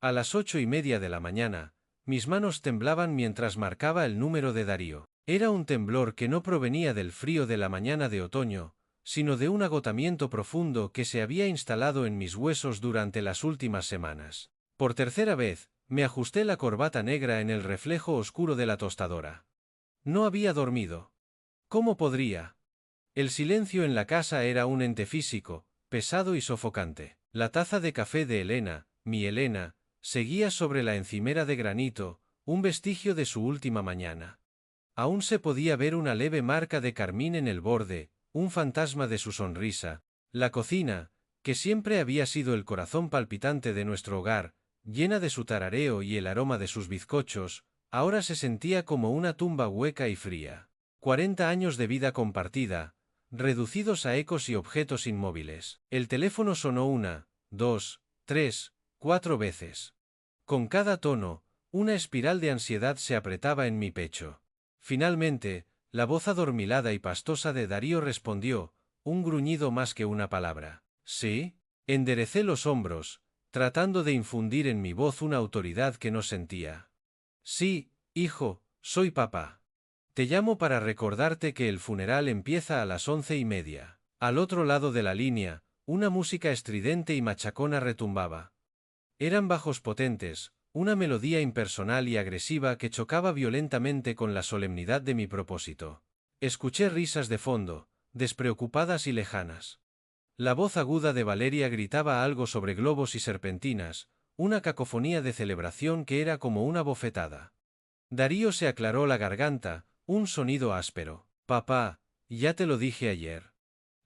A las 8:30 de la mañana, mis manos temblaban mientras marcaba el número de Darío. Era un temblor que no provenía del frío de la mañana de otoño, sino de un agotamiento profundo que se había instalado en mis huesos durante las últimas semanas. Por tercera vez, me ajusté la corbata negra en el reflejo oscuro de la tostadora. No había dormido. ¿Cómo podría? El silencio en la casa era un ente físico, pesado y sofocante. La taza de café de Elena, mi Elena, seguía sobre la encimera de granito, un vestigio de su última mañana. Aún se podía ver una leve marca de carmín en el borde, un fantasma de su sonrisa. La cocina, que siempre había sido el corazón palpitante de nuestro hogar, llena de su tarareo y el aroma de sus bizcochos, ahora se sentía como una tumba hueca y fría. 40 años de vida compartida, reducidos a ecos y objetos inmóviles. El teléfono sonó 1, 2, 3, 4 veces. Con cada tono, una espiral de ansiedad se apretaba en mi pecho. Finalmente, la voz adormilada y pastosa de Darío respondió, un gruñido más que una palabra. ¿Sí? Enderecé los hombros, tratando de infundir en mi voz una autoridad que no sentía. Sí, hijo, soy papá. Te llamo para recordarte que el funeral empieza a las 11:30. Al otro lado de la línea, una música estridente y machacona retumbaba. Eran bajos potentes, una melodía impersonal y agresiva que chocaba violentamente con la solemnidad de mi propósito. Escuché risas de fondo, despreocupadas y lejanas. La voz aguda de Valeria gritaba algo sobre globos y serpentinas, una cacofonía de celebración que era como una bofetada. Darío se aclaró la garganta, un sonido áspero. Papá, ya te lo dije ayer.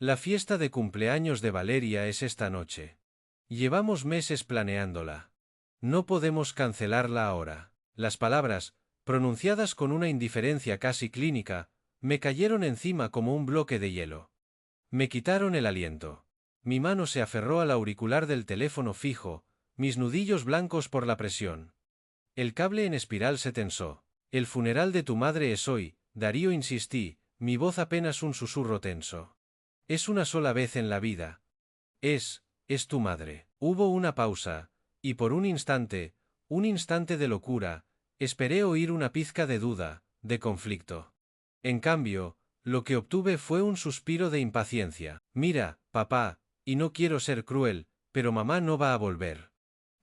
La fiesta de cumpleaños de Valeria es esta noche. Llevamos meses planeándola. No podemos cancelarla ahora. Las palabras, pronunciadas con una indiferencia casi clínica, me cayeron encima como un bloque de hielo. Me quitaron el aliento. Mi mano se aferró al auricular del teléfono fijo, mis nudillos blancos por la presión. El cable en espiral se tensó. El funeral de tu madre es hoy, Darío, insistí, mi voz apenas un susurro tenso. Es una sola vez en la vida. Es tu madre. Hubo una pausa, y por un instante de locura, esperé oír una pizca de duda, de conflicto. En cambio, lo que obtuve fue un suspiro de impaciencia. Mira, papá, y no quiero ser cruel, pero mamá no va a volver.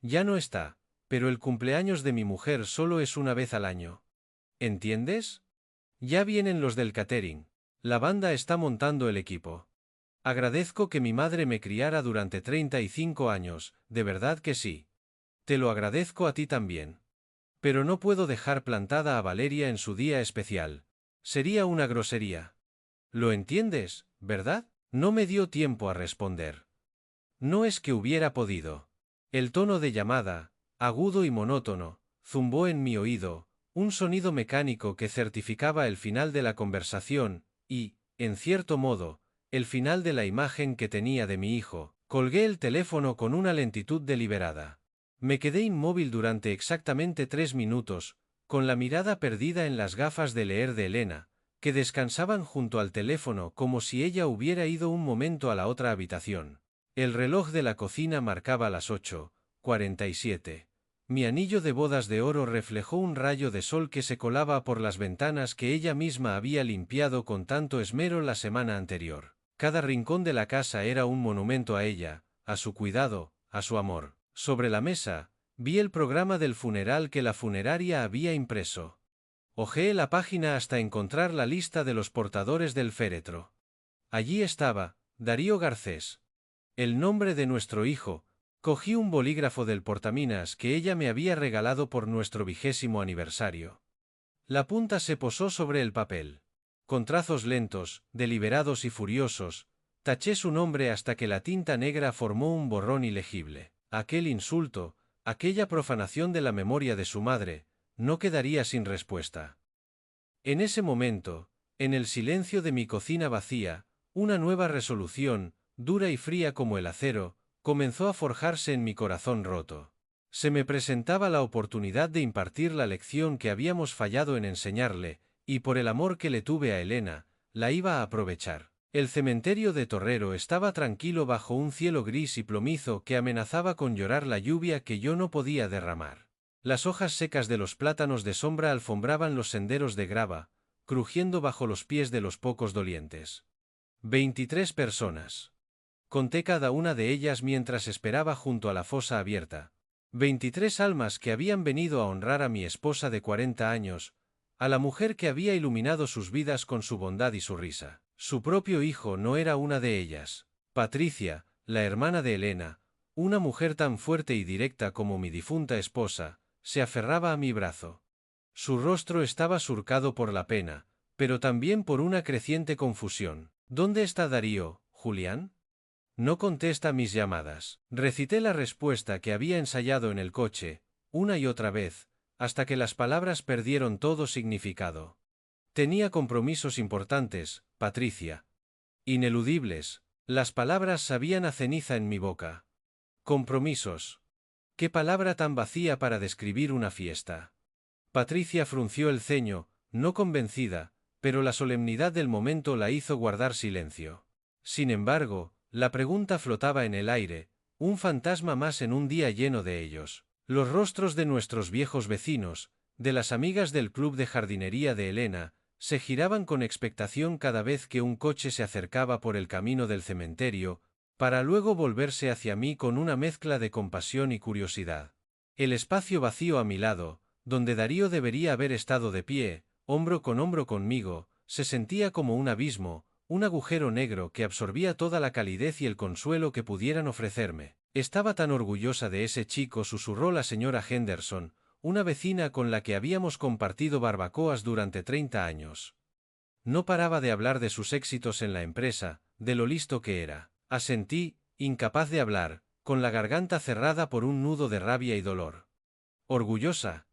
Ya no está, pero el cumpleaños de mi mujer solo es una vez al año. ¿Entiendes? Ya vienen los del catering. La banda está montando el equipo. Agradezco que mi madre me criara durante 35 años, de verdad que sí. Te lo agradezco a ti también. Pero no puedo dejar plantada a Valeria en su día especial. Sería una grosería. ¿Lo entiendes, verdad? No me dio tiempo a responder. No es que hubiera podido. El tono de llamada, agudo y monótono, zumbó en mi oído, un sonido mecánico que certificaba el final de la conversación, y, en cierto modo, el final de la imagen que tenía de mi hijo. Colgué el teléfono con una lentitud deliberada. Me quedé inmóvil durante exactamente 3 minutos, con la mirada perdida en las gafas de leer de Elena, que descansaban junto al teléfono como si ella hubiera ido un momento a la otra habitación. El reloj de la cocina marcaba las 8:47. Mi anillo de bodas de oro reflejó un rayo de sol que se colaba por las ventanas que ella misma había limpiado con tanto esmero la semana anterior. Cada rincón de la casa era un monumento a ella, a su cuidado, a su amor. Sobre la mesa, vi el programa del funeral que la funeraria había impreso. Hojeé la página hasta encontrar la lista de los portadores del féretro. Allí estaba, Darío Garcés. El nombre de nuestro hijo. Cogí un bolígrafo del portaminas que ella me había regalado por nuestro 20º aniversario. La punta se posó sobre el papel. Con trazos lentos, deliberados y furiosos, taché su nombre hasta que la tinta negra formó un borrón ilegible. Aquel insulto, aquella profanación de la memoria de su madre, no quedaría sin respuesta. En ese momento, en el silencio de mi cocina vacía, una nueva resolución, dura y fría como el acero, comenzó a forjarse en mi corazón roto. Se me presentaba la oportunidad de impartir la lección que habíamos fallado en enseñarle, y por el amor que le tuve a Elena, la iba a aprovechar. El cementerio de Torrero estaba tranquilo bajo un cielo gris y plomizo que amenazaba con llorar la lluvia que yo no podía derramar. Las hojas secas de los plátanos de sombra alfombraban los senderos de grava, crujiendo bajo los pies de los pocos dolientes. 23 personas. Conté cada una de ellas mientras esperaba junto a la fosa abierta. 23 almas que habían venido a honrar a mi esposa de 40 años, a la mujer que había iluminado sus vidas con su bondad y su risa. Su propio hijo no era una de ellas. Patricia, la hermana de Elena, una mujer tan fuerte y directa como mi difunta esposa, se aferraba a mi brazo. Su rostro estaba surcado por la pena, pero también por una creciente confusión. ¿Dónde está Darío, Julián? No contesta mis llamadas. Recité la respuesta que había ensayado en el coche, una y otra vez, hasta que las palabras perdieron todo significado. Tenía compromisos importantes, Patricia. Ineludibles, las palabras sabían a ceniza en mi boca. Compromisos. Qué palabra tan vacía para describir una fiesta. Patricia frunció el ceño, no convencida, pero la solemnidad del momento la hizo guardar silencio. Sin embargo, la pregunta flotaba en el aire, un fantasma más en un día lleno de ellos. Los rostros de nuestros viejos vecinos, de las amigas del club de jardinería de Elena, se giraban con expectación cada vez que un coche se acercaba por el camino del cementerio, para luego volverse hacia mí con una mezcla de compasión y curiosidad. El espacio vacío a mi lado, donde Darío debería haber estado de pie, hombro conmigo, se sentía como un abismo, un agujero negro que absorbía toda la calidez y el consuelo que pudieran ofrecerme. Estaba tan orgullosa de ese chico, susurró la señora Henderson, una vecina con la que habíamos compartido barbacoas durante 30 años. No paraba de hablar de sus éxitos en la empresa, de lo listo que era. Asentí, incapaz de hablar, con la garganta cerrada por un nudo de rabia y dolor. ¿Orgullosa?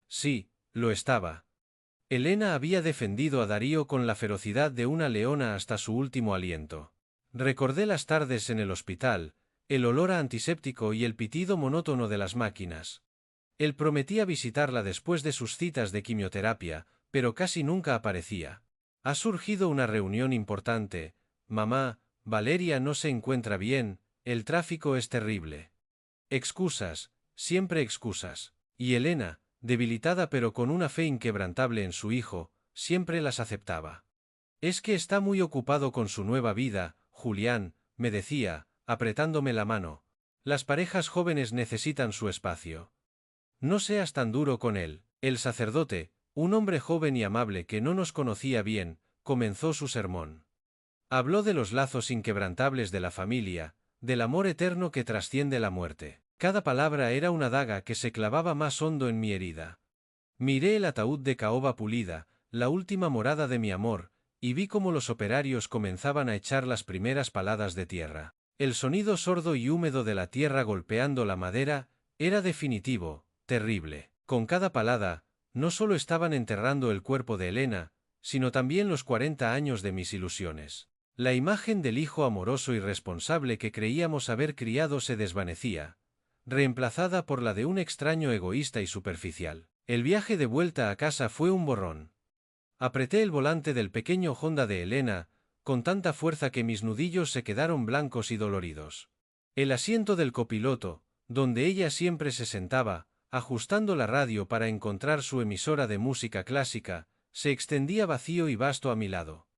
Sí, lo estaba. Elena había defendido a Darío con la ferocidad de una leona hasta su último aliento. Recordé las tardes en el hospital, el olor a antiséptico y el pitido monótono de las máquinas. Él prometía visitarla después de sus citas de quimioterapia, pero casi nunca aparecía. Ha surgido una reunión importante. Mamá, Valeria no se encuentra bien, el tráfico es terrible. Excusas, siempre excusas. Y Elena, debilitada pero con una fe inquebrantable en su hijo, siempre las aceptaba. Es que está muy ocupado con su nueva vida, Julián, me decía, apretándome la mano. Las parejas jóvenes necesitan su espacio. No seas tan duro con él. El sacerdote, un hombre joven y amable que no nos conocía bien, comenzó su sermón. Habló de los lazos inquebrantables de la familia, del amor eterno que trasciende la muerte. Cada palabra era una daga que se clavaba más hondo en mi herida. Miré el ataúd de caoba pulida, la última morada de mi amor, y vi cómo los operarios comenzaban a echar las primeras paladas de tierra. El sonido sordo y húmedo de la tierra golpeando la madera era definitivo, terrible. Con cada palada, no solo estaban enterrando el cuerpo de Elena, sino también los 40 años de mis ilusiones. La imagen del hijo amoroso y responsable que creíamos haber criado se desvanecía, reemplazada por la de un extraño egoísta y superficial. El viaje de vuelta a casa fue un borrón. Apreté el volante del pequeño Honda de Elena, con tanta fuerza que mis nudillos se quedaron blancos y doloridos. El asiento del copiloto, donde ella siempre se sentaba, ajustando la radio para encontrar su emisora de música clásica, se extendía vacío y vasto a mi lado.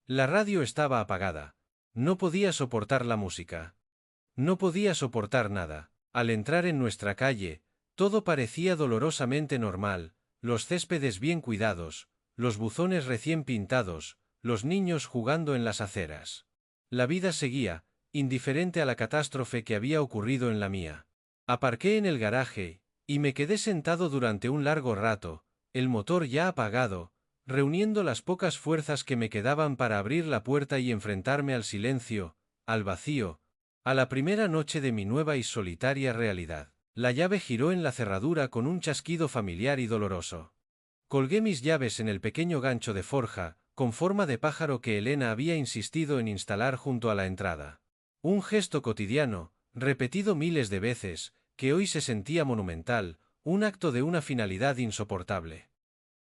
La radio estaba apagada. No podía soportar la música. No podía soportar nada. Al entrar en nuestra calle, todo parecía dolorosamente normal, los céspedes bien cuidados, los buzones recién pintados, los niños jugando en las aceras. La vida seguía, indiferente a la catástrofe que había ocurrido en la mía. Aparqué en el garaje, y me quedé sentado durante un largo rato, el motor ya apagado, reuniendo las pocas fuerzas que me quedaban para abrir la puerta y enfrentarme al silencio, al vacío, a la primera noche de mi nueva y solitaria realidad. La llave giró en la cerradura con un chasquido familiar y doloroso. Colgué mis llaves en el pequeño gancho de forja, con forma de pájaro que Elena había insistido en instalar junto a la entrada. Un gesto cotidiano, repetido miles de veces, que hoy se sentía monumental, un acto de una finalidad insoportable.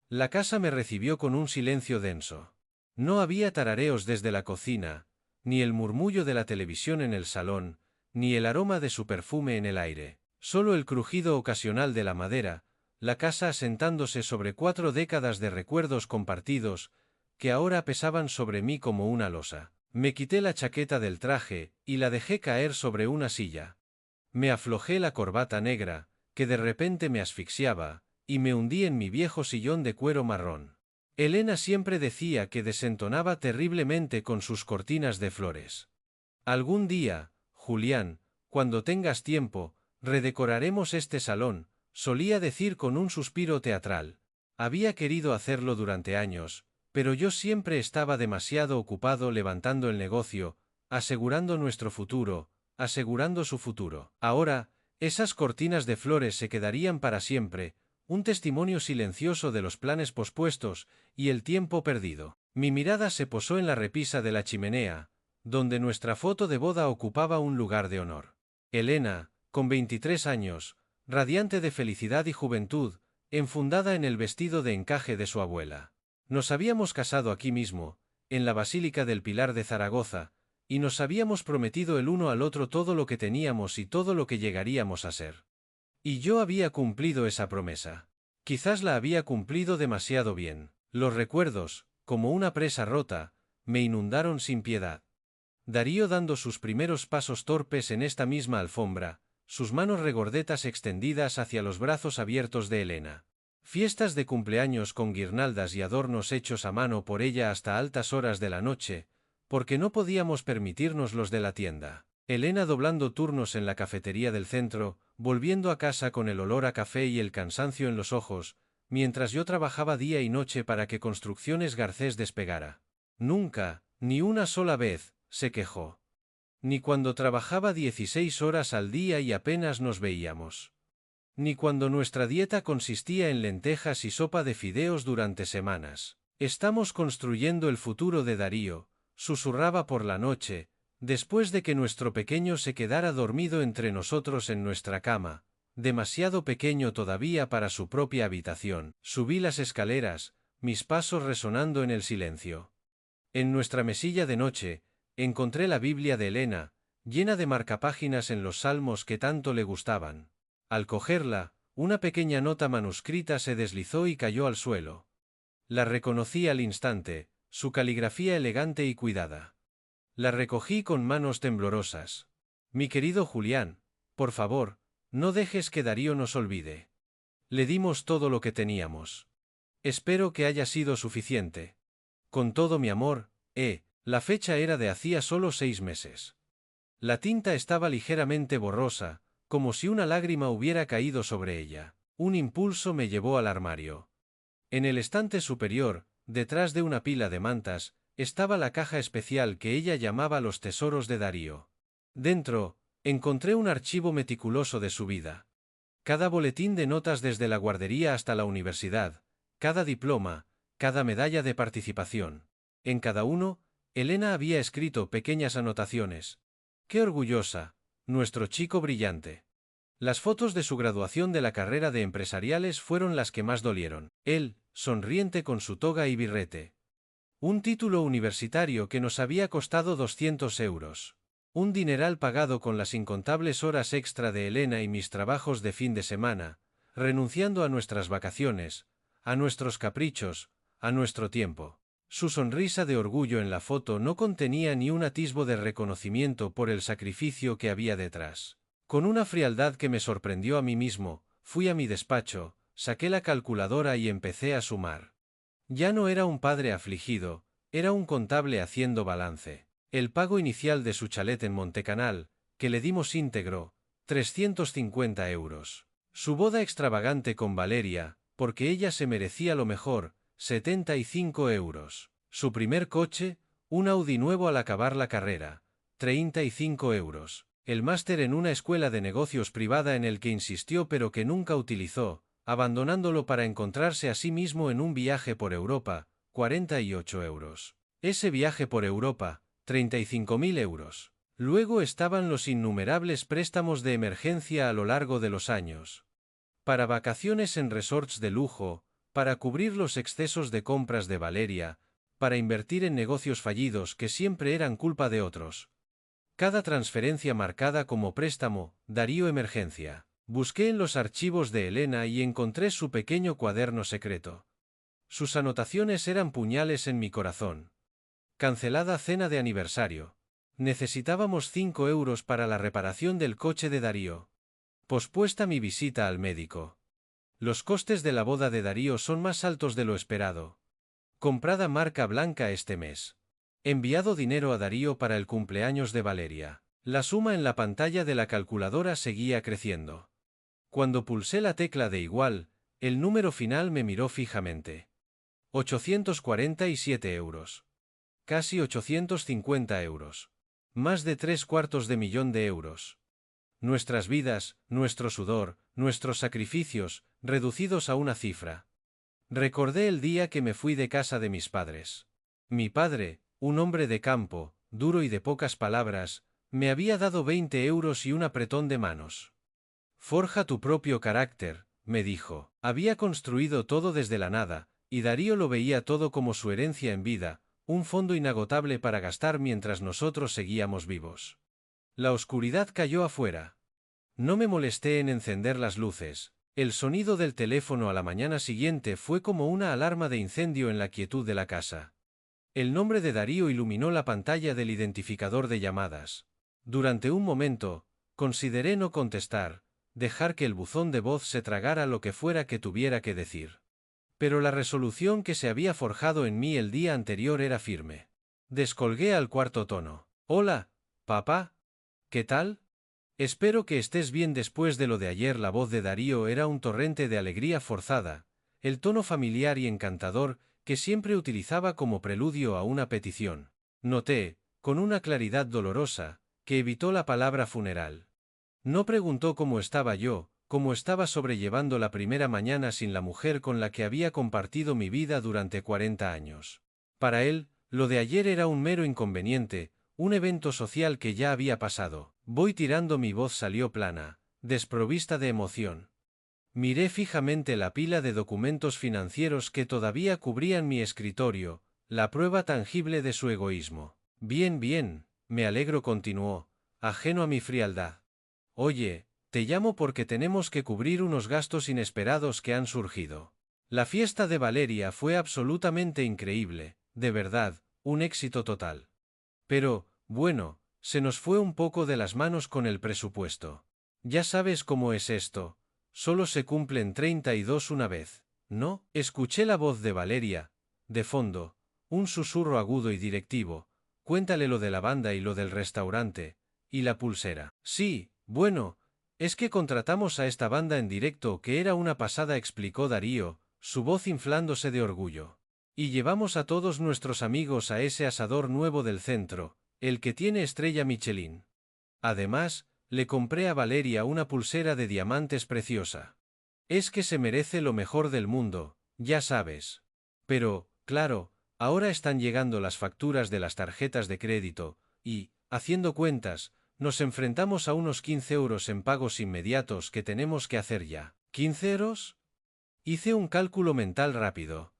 La casa me recibió con un silencio denso. No había tarareos desde la cocina, ni el murmullo de la televisión en el salón, ni el aroma de su perfume en el aire. Solo el crujido ocasional de la madera, la casa asentándose sobre 4 décadas de recuerdos compartidos, que ahora pesaban sobre mí como una losa. Me quité la chaqueta del traje, y la dejé caer sobre una silla. Me aflojé la corbata negra, que de repente me asfixiaba, y me hundí en mi viejo sillón de cuero marrón. Elena siempre decía que desentonaba terriblemente con sus cortinas de flores. Algún día, Julián, cuando tengas tiempo, redecoraremos este salón, solía decir con un suspiro teatral. Había querido hacerlo durante años, pero yo siempre estaba demasiado ocupado levantando el negocio, asegurando nuestro futuro, asegurando su futuro. Ahora, esas cortinas de flores se quedarían para siempre, un testimonio silencioso de los planes pospuestos y el tiempo perdido. Mi mirada se posó en la repisa de la chimenea, donde nuestra foto de boda ocupaba un lugar de honor. Elena, con 23 años, radiante de felicidad y juventud, enfundada en el vestido de encaje de su abuela. Nos habíamos casado aquí mismo, en la Basílica del Pilar de Zaragoza, y nos habíamos prometido el uno al otro todo lo que teníamos y todo lo que llegaríamos a ser. Y yo había cumplido esa promesa. Quizás la había cumplido demasiado bien. Los recuerdos, como una presa rota, me inundaron sin piedad. Darío dando sus primeros pasos torpes en esta misma alfombra, sus manos regordetas extendidas hacia los brazos abiertos de Elena. Fiestas de cumpleaños con guirnaldas y adornos hechos a mano por ella hasta altas horas de la noche, porque no podíamos permitirnos los de la tienda. Elena doblando turnos en la cafetería del centro, volviendo a casa con el olor a café y el cansancio en los ojos, mientras yo trabajaba día y noche para que Construcciones Garcés despegara. Nunca, ni una sola vez, se quejó. Ni cuando trabajaba 16 horas al día y apenas nos veíamos. Ni cuando nuestra dieta consistía en lentejas y sopa de fideos durante semanas. Estamos construyendo el futuro de Darío, susurraba por la noche, después de que nuestro pequeño se quedara dormido entre nosotros en nuestra cama, demasiado pequeño todavía para su propia habitación. Subí las escaleras, mis pasos resonando en el silencio. En nuestra mesilla de noche, encontré la Biblia de Elena, llena de marcapáginas en los salmos que tanto le gustaban. Al cogerla, una pequeña nota manuscrita se deslizó y cayó al suelo. La reconocí al instante, su caligrafía elegante y cuidada. La recogí con manos temblorosas. Mi querido Julián, por favor, no dejes que Darío nos olvide. Le dimos todo lo que teníamos. Espero que haya sido suficiente. Con todo mi amor, la fecha era de hacía solo 6 meses. La tinta estaba ligeramente borrosa, como si una lágrima hubiera caído sobre ella. Un impulso me llevó al armario. En el estante superior, detrás de una pila de mantas, estaba la caja especial que ella llamaba los tesoros de Darío. Dentro, encontré un archivo meticuloso de su vida. Cada boletín de notas desde la guardería hasta la universidad, cada diploma, cada medalla de participación. En cada uno, Elena había escrito pequeñas anotaciones. ¡Qué orgullosa! Nuestro chico brillante. Las fotos de su graduación de la carrera de empresariales fueron las que más dolieron. Él, sonriente con su toga y birrete. Un título universitario que nos había costado 200 euros. Un dineral pagado con las incontables horas extra de Elena y mis trabajos de fin de semana, renunciando a nuestras vacaciones, a nuestros caprichos, a nuestro tiempo. Su sonrisa de orgullo en la foto no contenía ni un atisbo de reconocimiento por el sacrificio que había detrás. Con una frialdad que me sorprendió a mí mismo, fui a mi despacho, saqué la calculadora y empecé a sumar. Ya no era un padre afligido, era un contable haciendo balance. El pago inicial de su chalet en Montecanal, que le dimos íntegro, 350 euros. Su boda extravagante con Valeria, porque ella se merecía lo mejor, 75 euros. Su primer coche, un Audi nuevo al acabar la carrera, 35 euros. El máster en una escuela de negocios privada en el que insistió pero que nunca utilizó, abandonándolo para encontrarse a sí mismo en un viaje por Europa, 48 euros. Ese viaje por Europa, 35.000 euros. Luego estaban los innumerables préstamos de emergencia a lo largo de los años. Para vacaciones en resorts de lujo, para cubrir los excesos de compras de Valeria, para invertir en negocios fallidos que siempre eran culpa de otros. Cada transferencia marcada como préstamo, Darío emergencia. Busqué en los archivos de Elena y encontré su pequeño cuaderno secreto. Sus anotaciones eran puñales en mi corazón. Cancelada cena de aniversario. Necesitábamos 5 euros para la reparación del coche de Darío. Pospuesta mi visita al médico. Los costes de la boda de Darío son más altos de lo esperado. Comprada marca blanca este mes. Enviado dinero a Darío para el cumpleaños de Valeria. La suma en la pantalla de la calculadora seguía creciendo. Cuando pulsé la tecla de igual, el número final me miró fijamente. 847 euros. Casi 850 euros. Más de 3/4 de euros. Nuestras vidas, nuestro sudor, nuestros sacrificios, reducidos a una cifra. Recordé el día que me fui de casa de mis padres. Mi padre, un hombre de campo, duro y de pocas palabras, me había dado 20 euros y un apretón de manos. Forja tu propio carácter, me dijo. Había construido todo desde la nada, y Darío lo veía todo como su herencia en vida, un fondo inagotable para gastar mientras nosotros seguíamos vivos. La oscuridad cayó afuera. No me molesté en encender las luces. El sonido del teléfono a la mañana siguiente fue como una alarma de incendio en la quietud de la casa. El nombre de Darío iluminó la pantalla del identificador de llamadas. Durante un momento, consideré no contestar, dejar que el buzón de voz se tragara lo que fuera que tuviera que decir. Pero la resolución que se había forjado en mí el día anterior era firme. Descolgué al cuarto tono. Hola, papá. ¿Qué tal? Espero que estés bien. Después de lo de ayer. La voz de Darío era un torrente de alegría forzada, el tono familiar y encantador que siempre utilizaba como preludio a una petición. Noté, con una claridad dolorosa, que evitó la palabra funeral. No preguntó cómo estaba yo, cómo estaba sobrellevando la primera mañana sin la mujer con la que había compartido mi vida durante 40 años. Para él, lo de ayer era un mero inconveniente, un evento social que ya había pasado. Voy tirando. Mi voz salió plana, desprovista de emoción. Miré fijamente la pila de documentos financieros que todavía cubrían mi escritorio, la prueba tangible de su egoísmo. Bien, bien, me alegro, continuó, ajeno a mi frialdad. Oye, te llamo porque tenemos que cubrir unos gastos inesperados que han surgido. La fiesta de Valeria fue absolutamente increíble, de verdad, un éxito total. Pero, bueno, se nos fue un poco de las manos con el presupuesto. Ya sabes cómo es esto, solo se cumplen 32 una vez, ¿no? Escuché la voz de Valeria, de fondo, un susurro agudo y directivo. Cuéntale lo de la banda y lo del restaurante, y la pulsera. Sí, bueno, es que contratamos a esta banda en directo que era una pasada, explicó Darío, su voz inflándose de orgullo. Y llevamos a todos nuestros amigos a ese asador nuevo del centro, el que tiene estrella Michelin. Además, le compré a Valeria una pulsera de diamantes preciosa. Es que se merece lo mejor del mundo, ya sabes. Pero, claro, ahora están llegando las facturas de las tarjetas de crédito, y, haciendo cuentas, nos enfrentamos a unos 15 euros en pagos inmediatos que tenemos que hacer ya. ¿15 euros? Hice un cálculo mental rápido.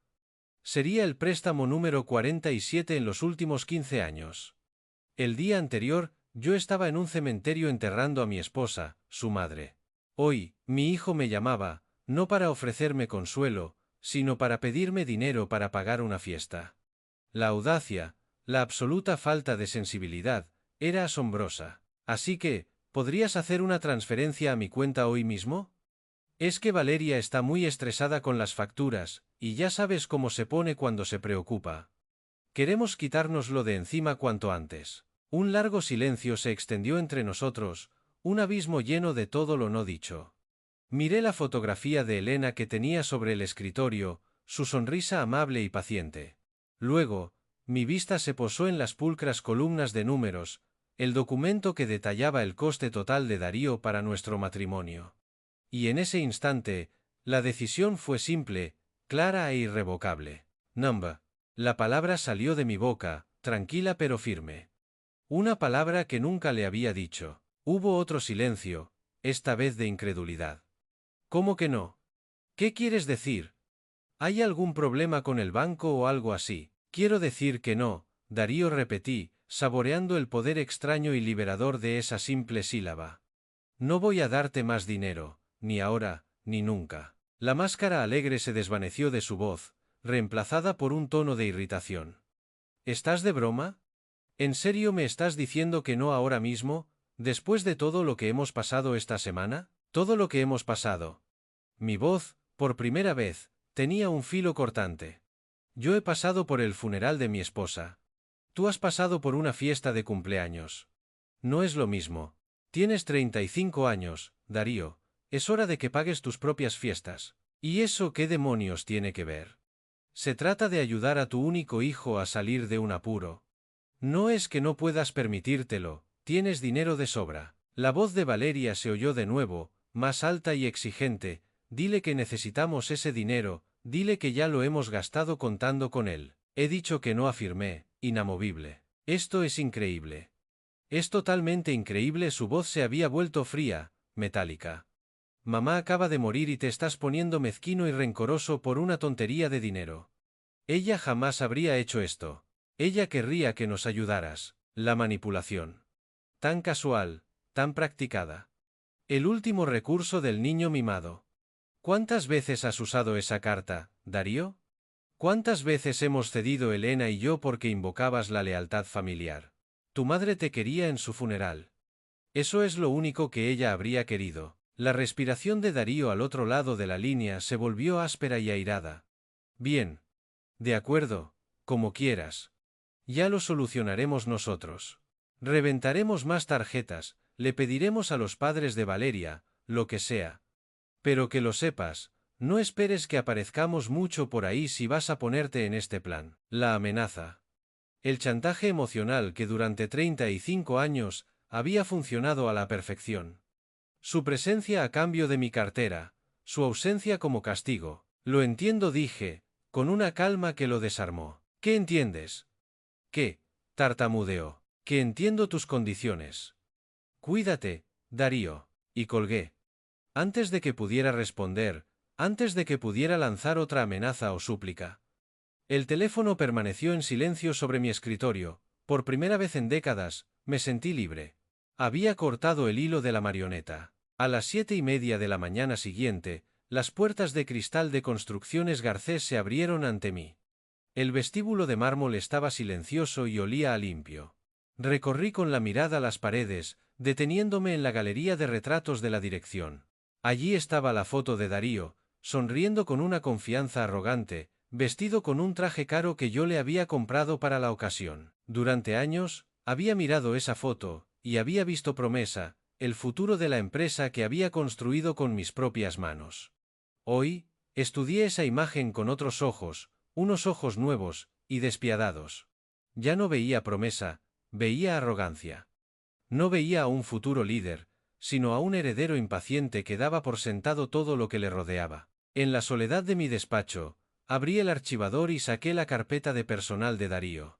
Sería el préstamo número 47 en los últimos 15 años. El día anterior, yo estaba en un cementerio enterrando a mi esposa, su madre. Hoy, mi hijo me llamaba, no para ofrecerme consuelo, sino para pedirme dinero para pagar una fiesta. La audacia, la absoluta falta de sensibilidad, era asombrosa. Así que, ¿podrías hacer una transferencia a mi cuenta hoy mismo? Es que Valeria está muy estresada con las facturas, y ya sabes cómo se pone cuando se preocupa. Queremos quitárnoslo de encima cuanto antes. Un largo silencio se extendió entre nosotros, un abismo lleno de todo lo no dicho. Miré la fotografía de Elena que tenía sobre el escritorio, su sonrisa amable y paciente. Luego, mi vista se posó en las pulcras columnas de números, el documento que detallaba el coste total de Darío para nuestro matrimonio. Y en ese instante, la decisión fue simple, clara e irrevocable. Number. La palabra salió de mi boca, tranquila pero firme. Una palabra que nunca le había dicho. Hubo otro silencio, esta vez de incredulidad. ¿Cómo que no? ¿Qué quieres decir? ¿Hay algún problema con el banco o algo así? Quiero decir que no, Darío, repetí, saboreando el poder extraño y liberador de esa simple sílaba. No voy a darte más dinero, ni ahora, ni nunca. La máscara alegre se desvaneció de su voz, reemplazada por un tono de irritación. ¿Estás de broma? ¿En serio me estás diciendo que no ahora mismo, después de todo lo que hemos pasado esta semana? Todo lo que hemos pasado. Mi voz, por primera vez, tenía un filo cortante. Yo he pasado por el funeral de mi esposa. Tú has pasado por una fiesta de cumpleaños. No es lo mismo. Tienes 35 años, Darío. Es hora de que pagues tus propias fiestas. ¿Y eso qué demonios tiene que ver? Se trata de ayudar a tu único hijo a salir de un apuro. No es que no puedas permitírtelo, tienes dinero de sobra. La voz de Valeria se oyó de nuevo, más alta y exigente. Dile que necesitamos ese dinero, dile que ya lo hemos gastado contando con él. He dicho que no, afirmé, inamovible. Esto es increíble. Es totalmente increíble. Su voz se había vuelto fría, metálica. Mamá acaba de morir y te estás poniendo mezquino y rencoroso por una tontería de dinero. Ella jamás habría hecho esto. Ella querría que nos ayudaras. La manipulación. Tan casual, tan practicada. El último recurso del niño mimado. ¿Cuántas veces has usado esa carta, Darío? ¿Cuántas veces hemos cedido Elena y yo porque invocabas la lealtad familiar? Tu madre te quería en su funeral. Eso es lo único que ella habría querido. La respiración de Darío al otro lado de la línea se volvió áspera y airada. Bien. De acuerdo, como quieras. Ya lo solucionaremos nosotros. Reventaremos más tarjetas, le pediremos a los padres de Valeria, lo que sea. Pero que lo sepas, no esperes que aparezcamos mucho por ahí si vas a ponerte en este plan. La amenaza. El chantaje emocional que durante 35 años había funcionado a la perfección. Su presencia a cambio de mi cartera, su ausencia como castigo. Lo entiendo, dije, con una calma que lo desarmó. ¿Qué entiendes? ¿Qué? Tartamudeó. Que entiendo tus condiciones. Cuídate, Darío. Y colgué. Antes de que pudiera responder, antes de que pudiera lanzar otra amenaza o súplica. El teléfono permaneció en silencio sobre mi escritorio. Por primera vez en décadas, me sentí libre. Había cortado el hilo de la marioneta. A las 7:30 de la mañana siguiente, las puertas de cristal de Construcciones Garcés se abrieron ante mí. El vestíbulo de mármol estaba silencioso y olía a limpio. Recorrí con la mirada las paredes, deteniéndome en la galería de retratos de la dirección. Allí estaba la foto de Darío, sonriendo con una confianza arrogante, vestido con un traje caro que yo le había comprado para la ocasión. Durante años, había mirado esa foto, y había visto Promesa, el futuro de la empresa que había construido con mis propias manos. Hoy, estudié esa imagen con otros ojos, unos ojos nuevos y despiadados. Ya no veía promesa, veía arrogancia. No veía a un futuro líder, sino a un heredero impaciente que daba por sentado todo lo que le rodeaba. En la soledad de mi despacho, abrí el archivador y saqué la carpeta de personal de Darío.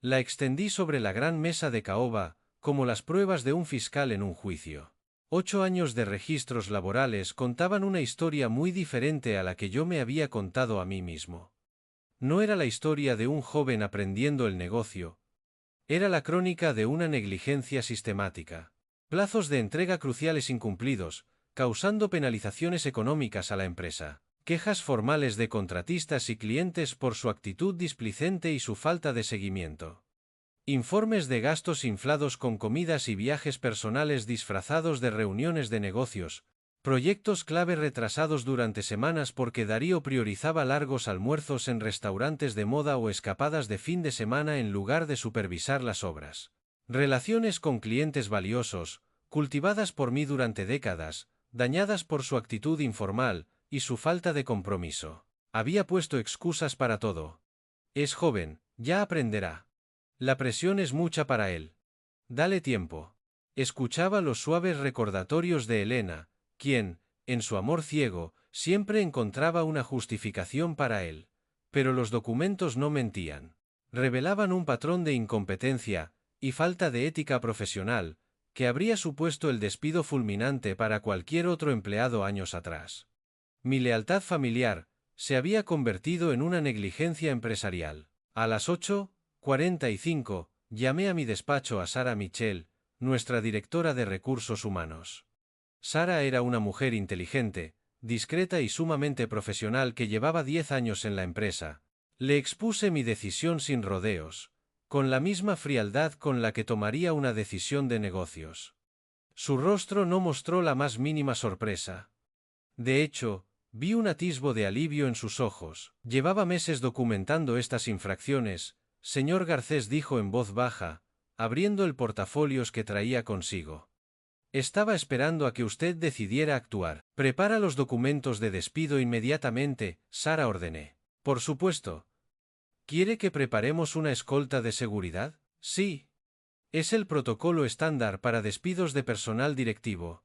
La extendí sobre la gran mesa de caoba, como las pruebas de un fiscal en un juicio. 8 años de registros laborales contaban una historia muy diferente a la que yo me había contado a mí mismo. No era la historia de un joven aprendiendo el negocio. Era la crónica de una negligencia sistemática. Plazos de entrega cruciales incumplidos, causando penalizaciones económicas a la empresa. Quejas formales de contratistas y clientes por su actitud displicente y su falta de seguimiento. Informes de gastos inflados con comidas y viajes personales disfrazados de reuniones de negocios. Proyectos clave retrasados durante semanas porque Darío priorizaba largos almuerzos en restaurantes de moda o escapadas de fin de semana en lugar de supervisar las obras. Relaciones con clientes valiosos, cultivadas por mí durante décadas, dañadas por su actitud informal y su falta de compromiso. Había puesto excusas para todo. Es joven, ya aprenderá. La presión es mucha para él. Dale tiempo. Escuchaba los suaves recordatorios de Elena, quien, en su amor ciego, siempre encontraba una justificación para él. Pero los documentos no mentían. Revelaban un patrón de incompetencia y falta de ética profesional, que habría supuesto el despido fulminante para cualquier otro empleado años atrás. Mi lealtad familiar se había convertido en una negligencia empresarial. A las 8:45, llamé a mi despacho a Sarah Mitchell, nuestra directora de recursos humanos. Sarah era una mujer inteligente, discreta y sumamente profesional que llevaba 10 años en la empresa. Le expuse mi decisión sin rodeos, con la misma frialdad con la que tomaría una decisión de negocios. Su rostro no mostró la más mínima sorpresa. De hecho, vi un atisbo de alivio en sus ojos. Llevaba meses documentando estas infracciones, señor Garcés dijo en voz baja, abriendo el portafolios que traía consigo. Estaba esperando a que usted decidiera actuar. Prepara los documentos de despido inmediatamente, Sarah ordené. Por supuesto. ¿Quiere que preparemos una escolta de seguridad? Sí. Es el protocolo estándar para despidos de personal directivo.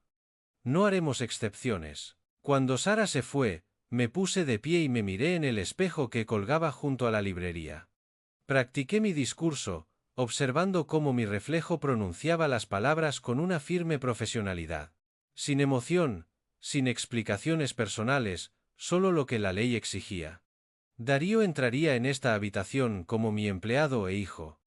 No haremos excepciones. Cuando Sarah se fue, me puse de pie y me miré en el espejo que colgaba junto a la librería. Practiqué mi discurso, observando cómo mi reflejo pronunciaba las palabras con una firme profesionalidad. Sin emoción, sin explicaciones personales, solo lo que la ley exigía. Darío entraría en esta habitación como mi empleado e hijo.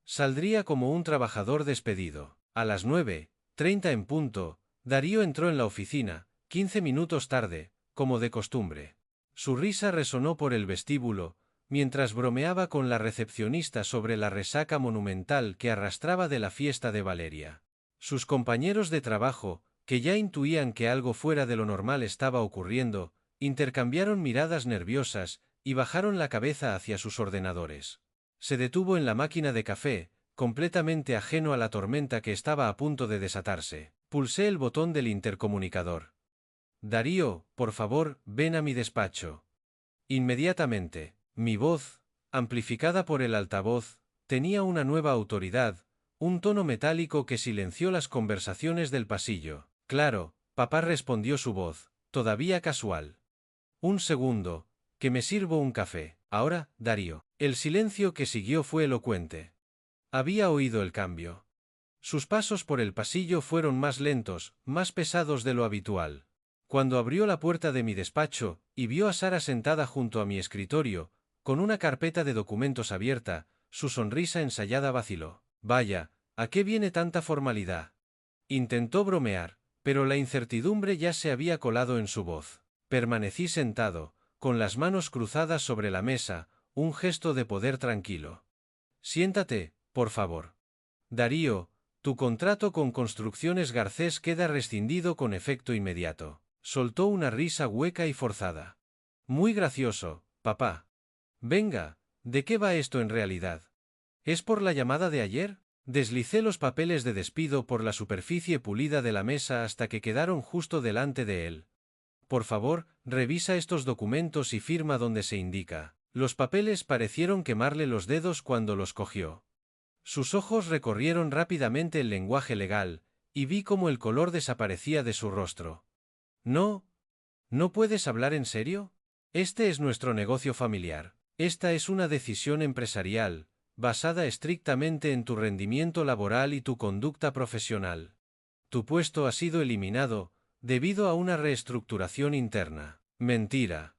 Saldría como un trabajador despedido. A las 9:30 en punto, Darío entró en la oficina, 15 minutos tarde, como de costumbre. Su risa resonó por el vestíbulo, mientras bromeaba con la recepcionista sobre la resaca monumental que arrastraba de la fiesta de Valeria. Sus compañeros de trabajo, que ya intuían que algo fuera de lo normal estaba ocurriendo, intercambiaron miradas nerviosas y bajaron la cabeza hacia sus ordenadores. Se detuvo en la máquina de café, completamente ajeno a la tormenta que estaba a punto de desatarse. Pulsé el botón del intercomunicador. Darío, por favor, ven a mi despacho. Inmediatamente. Mi voz, amplificada por el altavoz, tenía una nueva autoridad, un tono metálico que silenció las conversaciones del pasillo. Claro, papá, respondió su voz, todavía casual. Un segundo, que me sirvo un café. Ahora, Darío. El silencio que siguió fue elocuente. Había oído el cambio. Sus pasos por el pasillo fueron más lentos, más pesados de lo habitual. Cuando abrió la puerta de mi despacho, y vio a Sarah sentada junto a mi escritorio, con una carpeta de documentos abierta, su sonrisa ensayada vaciló. Vaya, ¿a qué viene tanta formalidad? Intentó bromear, pero la incertidumbre ya se había colado en su voz. Permanecí sentado, con las manos cruzadas sobre la mesa, un gesto de poder tranquilo. Siéntate, por favor. Darío, tu contrato con Construcciones Garcés queda rescindido con efecto inmediato. Soltó una risa hueca y forzada. Muy gracioso, papá. Venga, ¿de qué va esto en realidad? ¿Es por la llamada de ayer? Deslicé los papeles de despido por la superficie pulida de la mesa hasta que quedaron justo delante de él. Por favor, revisa estos documentos y firma donde se indica. Los papeles parecieron quemarle los dedos cuando los cogió. Sus ojos recorrieron rápidamente el lenguaje legal, y vi cómo el color desaparecía de su rostro. No. ¿No puedes hablar en serio? Este es nuestro negocio familiar. Esta es una decisión empresarial, basada estrictamente en tu rendimiento laboral y tu conducta profesional. Tu puesto ha sido eliminado, debido a una reestructuración interna. Mentira.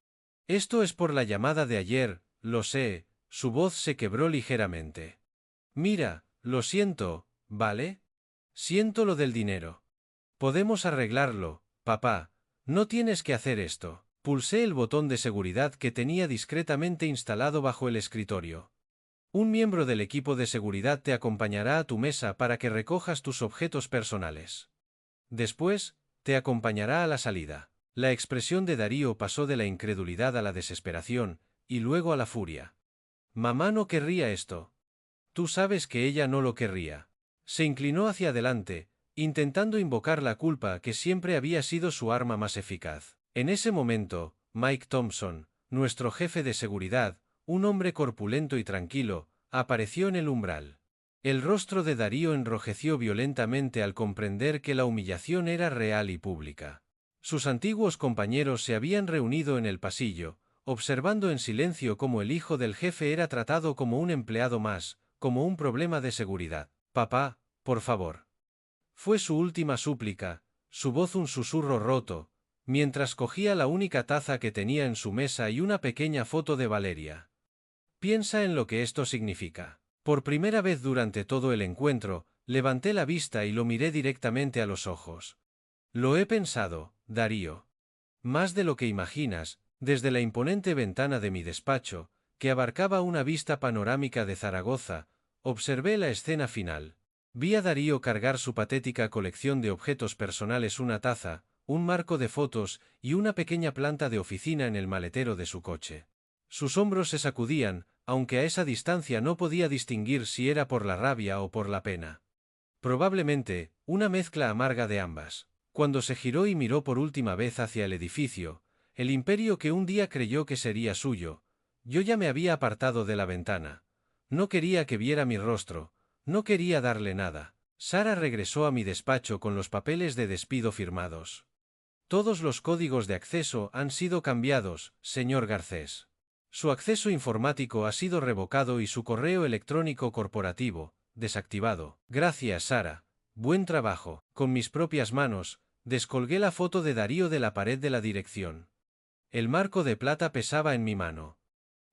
Esto es por la llamada de ayer, lo sé, su voz se quebró ligeramente. Mira, lo siento, ¿vale? Siento lo del dinero. Podemos arreglarlo, papá, no tienes que hacer esto. Pulsé el botón de seguridad que tenía discretamente instalado bajo el escritorio. Un miembro del equipo de seguridad te acompañará a tu mesa para que recojas tus objetos personales. Después, te acompañará a la salida. La expresión de Darío pasó de la incredulidad a la desesperación, y luego a la furia. Mamá no querría esto. Tú sabes que ella no lo querría. Se inclinó hacia adelante, intentando invocar la culpa que siempre había sido su arma más eficaz. En ese momento, Mike Thompson, nuestro jefe de seguridad, un hombre corpulento y tranquilo, apareció en el umbral. El rostro de Darío enrojeció violentamente al comprender que la humillación era real y pública. Sus antiguos compañeros se habían reunido en el pasillo, observando en silencio cómo el hijo del jefe era tratado como un empleado más, como un problema de seguridad. Papá, por favor. Fue su última súplica, su voz un susurro roto, mientras cogía la única taza que tenía en su mesa y una pequeña foto de Valeria. Piensa en lo que esto significa. Por primera vez durante todo el encuentro, levanté la vista y lo miré directamente a los ojos. Lo he pensado, Darío. Más de lo que imaginas, desde la imponente ventana de mi despacho, que abarcaba una vista panorámica de Zaragoza, observé la escena final. Vi a Darío cargar su patética colección de objetos personales, una taza, un marco de fotos y una pequeña planta de oficina en el maletero de su coche. Sus hombros se sacudían, aunque a esa distancia no podía distinguir si era por la rabia o por la pena. Probablemente, una mezcla amarga de ambas. Cuando se giró y miró por última vez hacia el edificio, el imperio que un día creyó que sería suyo, yo ya me había apartado de la ventana. No quería que viera mi rostro, no quería darle nada. Sara regresó a mi despacho con los papeles de despido firmados. Todos los códigos de acceso han sido cambiados, señor Garcés. Su acceso informático ha sido revocado y su correo electrónico corporativo, desactivado. Gracias, Sara. Buen trabajo. Con mis propias manos, descolgué la foto de Darío de la pared de la dirección. El marco de plata pesaba en mi mano.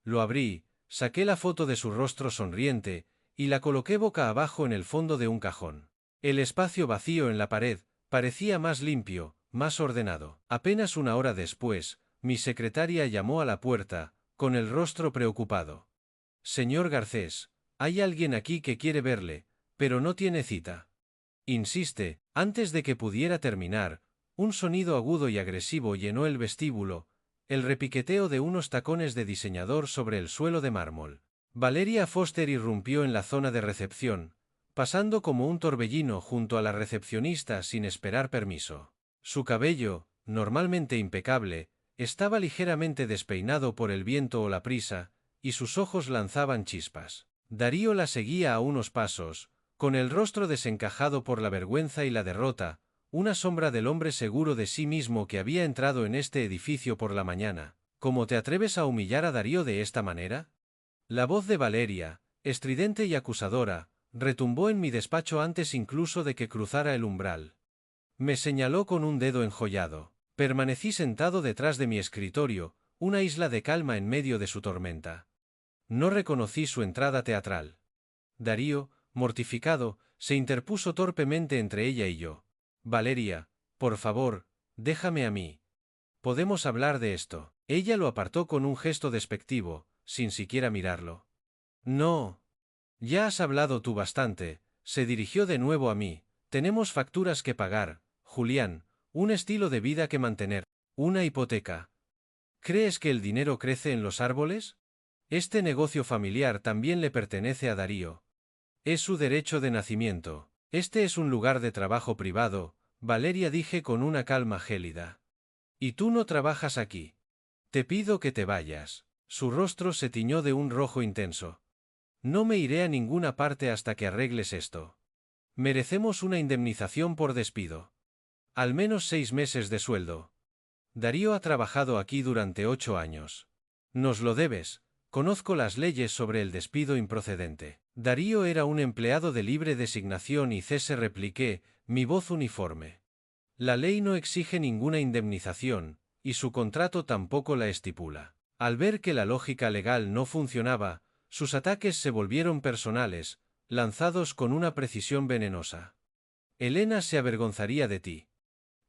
Lo abrí, saqué la foto de su rostro sonriente, y la coloqué boca abajo en el fondo de un cajón. El espacio vacío en la pared parecía más limpio, más ordenado. Apenas una hora después, mi secretaria llamó a la puerta, con el rostro preocupado. Señor Garcés, hay alguien aquí que quiere verle, pero no tiene cita. Insiste. Antes de que pudiera terminar, un sonido agudo y agresivo llenó el vestíbulo, el repiqueteo de unos tacones de diseñador sobre el suelo de mármol. Valeria Foster irrumpió en la zona de recepción, pasando como un torbellino junto a la recepcionista sin esperar permiso. Su cabello, normalmente impecable, estaba ligeramente despeinado por el viento o la prisa, y sus ojos lanzaban chispas. Darío la seguía a unos pasos, con el rostro desencajado por la vergüenza y la derrota, una sombra del hombre seguro de sí mismo que había entrado en este edificio por la mañana. ¿Cómo te atreves a humillar a Darío de esta manera? La voz de Valeria, estridente y acusadora, retumbó en mi despacho antes incluso de que cruzara el umbral. Me señaló con un dedo enjollado. Permanecí sentado detrás de mi escritorio, una isla de calma en medio de su tormenta. No reconocí su entrada teatral. Darío, mortificado, se interpuso torpemente entre ella y yo. Valeria, por favor, déjame a mí. Podemos hablar de esto. Ella lo apartó con un gesto despectivo, sin siquiera mirarlo. No. Ya has hablado tú bastante. Se dirigió de nuevo a mí. Tenemos facturas que pagar, Julián, un estilo de vida que mantener, una hipoteca. ¿Crees que el dinero crece en los árboles? Este negocio familiar también le pertenece a Darío. Es su derecho de nacimiento. Este es un lugar de trabajo privado, Valeria dije con una calma gélida. Y tú no trabajas aquí. Te pido que te vayas. Su rostro se tiñó de un rojo intenso. No me iré a ninguna parte hasta que arregles esto. Merecemos una indemnización por despido. Al menos 6 meses de sueldo. Darío ha trabajado aquí durante 8 años. Nos lo debes. Conozco las leyes sobre el despido improcedente. Darío era un empleado de libre designación y cese, repliqué, mi voz uniforme. La ley no exige ninguna indemnización, y su contrato tampoco la estipula. Al ver que la lógica legal no funcionaba, sus ataques se volvieron personales, lanzados con una precisión venenosa. Elena se avergonzaría de ti.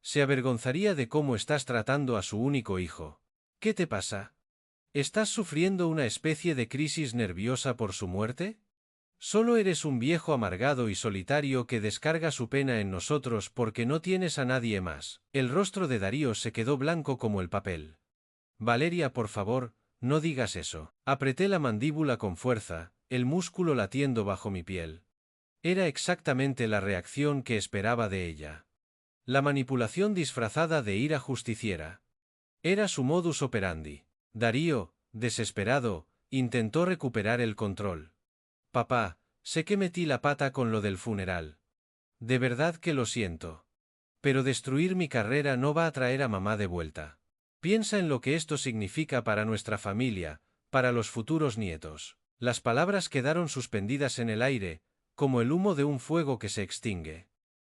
Se avergonzaría de cómo estás tratando a su único hijo. ¿Qué te pasa? ¿Estás sufriendo una especie de crisis nerviosa por su muerte? Solo eres un viejo amargado y solitario que descarga su pena en nosotros porque no tienes a nadie más. El rostro de Darío se quedó blanco como el papel. Valeria, por favor, no digas eso. Apreté la mandíbula con fuerza, el músculo latiendo bajo mi piel. Era exactamente la reacción que esperaba de ella. La manipulación disfrazada de ira justiciera. Era su modus operandi. Darío, desesperado, intentó recuperar el control. Papá, sé que metí la pata con lo del funeral. De verdad que lo siento. Pero destruir mi carrera no va a traer a mamá de vuelta. Piensa en lo que esto significa para nuestra familia, para los futuros nietos. Las palabras quedaron suspendidas en el aire, como el humo de un fuego que se extingue.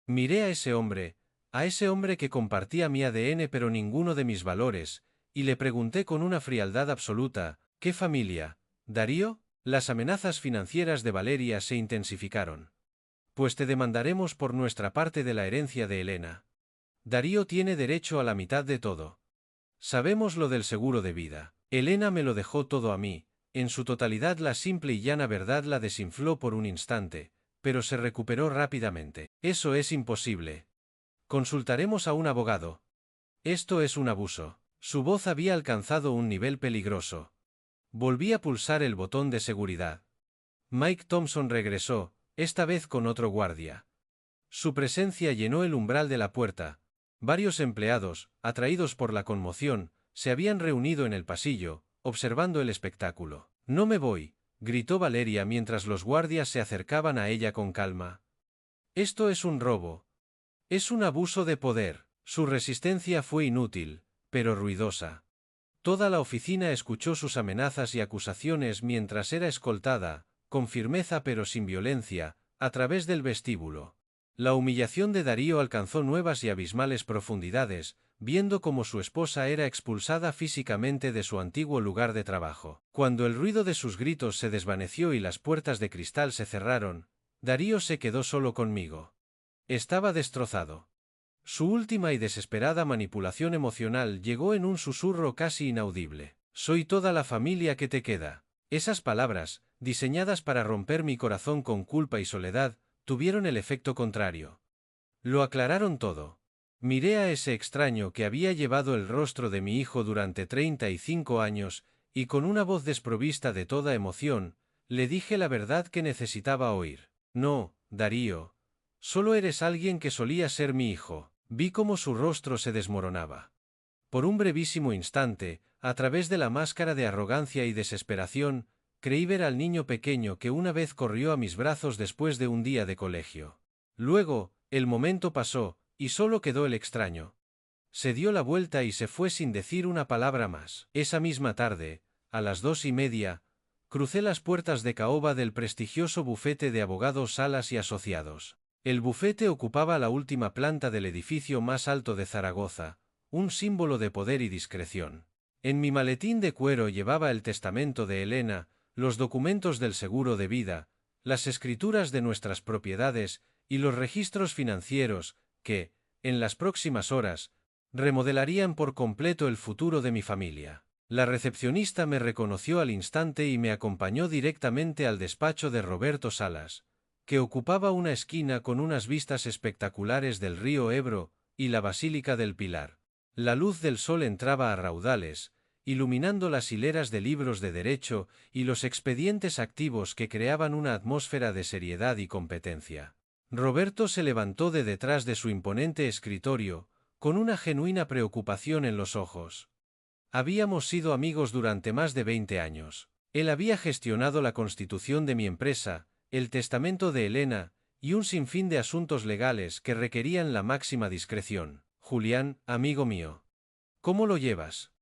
Miré a ese hombre que compartía mi ADN pero ninguno de mis valores, y le pregunté con una frialdad absoluta, ¿qué familia? Darío, las amenazas financieras de Valeria se intensificaron. Pues te demandaremos por nuestra parte de la herencia de Elena. Darío tiene derecho a la mitad de todo. Sabemos lo del seguro de vida. Elena me lo dejó todo a mí. En su totalidad la simple y llana verdad la desinfló por un instante, pero se recuperó rápidamente. Eso es imposible. Consultaremos a un abogado. Esto es un abuso. Su voz había alcanzado un nivel peligroso. Volví a pulsar el botón de seguridad. Mike Thompson regresó, esta vez con otro guardia. Su presencia llenó el umbral de la puerta. Varios empleados, atraídos por la conmoción, se habían reunido en el pasillo, observando el espectáculo. «No me voy», gritó Valeria mientras los guardias se acercaban a ella con calma. «Esto es un robo. Es un abuso de poder». Su resistencia fue inútil, pero ruidosa. Toda la oficina escuchó sus amenazas y acusaciones mientras era escoltada, con firmeza pero sin violencia, a través del vestíbulo. La humillación de Darío alcanzó nuevas y abismales profundidades, viendo cómo su esposa era expulsada físicamente de su antiguo lugar de trabajo. Cuando el ruido de sus gritos se desvaneció y las puertas de cristal se cerraron, Darío se quedó solo conmigo. Estaba destrozado. Su última y desesperada manipulación emocional llegó en un susurro casi inaudible. «Soy toda la familia que te queda». Esas palabras, diseñadas para romper mi corazón con culpa y soledad, tuvieron el efecto contrario. Lo aclararon todo. Miré a ese extraño que había llevado el rostro de mi hijo durante 35 años, y con una voz desprovista de toda emoción, le dije la verdad que necesitaba oír. «No, Darío. Solo eres alguien que solía ser mi hijo». Vi cómo su rostro se desmoronaba. Por un brevísimo instante, a través de la máscara de arrogancia y desesperación, creí ver al niño pequeño que una vez corrió a mis brazos después de un día de colegio. Luego, el momento pasó, y solo quedó el extraño. Se dio la vuelta y se fue sin decir una palabra más. Esa misma tarde, a las 2:30, crucé las puertas de caoba del prestigioso bufete de abogados Salas y Asociados. El bufete ocupaba la última planta del edificio más alto de Zaragoza, un símbolo de poder y discreción. En mi maletín de cuero llevaba el testamento de Elena, los documentos del seguro de vida, las escrituras de nuestras propiedades y los registros financieros que, en las próximas horas, remodelarían por completo el futuro de mi familia. La recepcionista me reconoció al instante y me acompañó directamente al despacho de Roberto Salas, que ocupaba una esquina con unas vistas espectaculares del río Ebro y la Basílica del Pilar. La luz del sol entraba a raudales, iluminando las hileras de libros de derecho y los expedientes activos que creaban una atmósfera de seriedad y competencia. Roberto se levantó de detrás de su imponente escritorio, con una genuina preocupación en los ojos. Habíamos sido amigos durante más de 20 años. Él había gestionado la constitución de mi empresa, el testamento de Elena, y un sinfín de asuntos legales que requerían la máxima discreción. «Julián, amigo mío. ¿Cómo lo llevas?»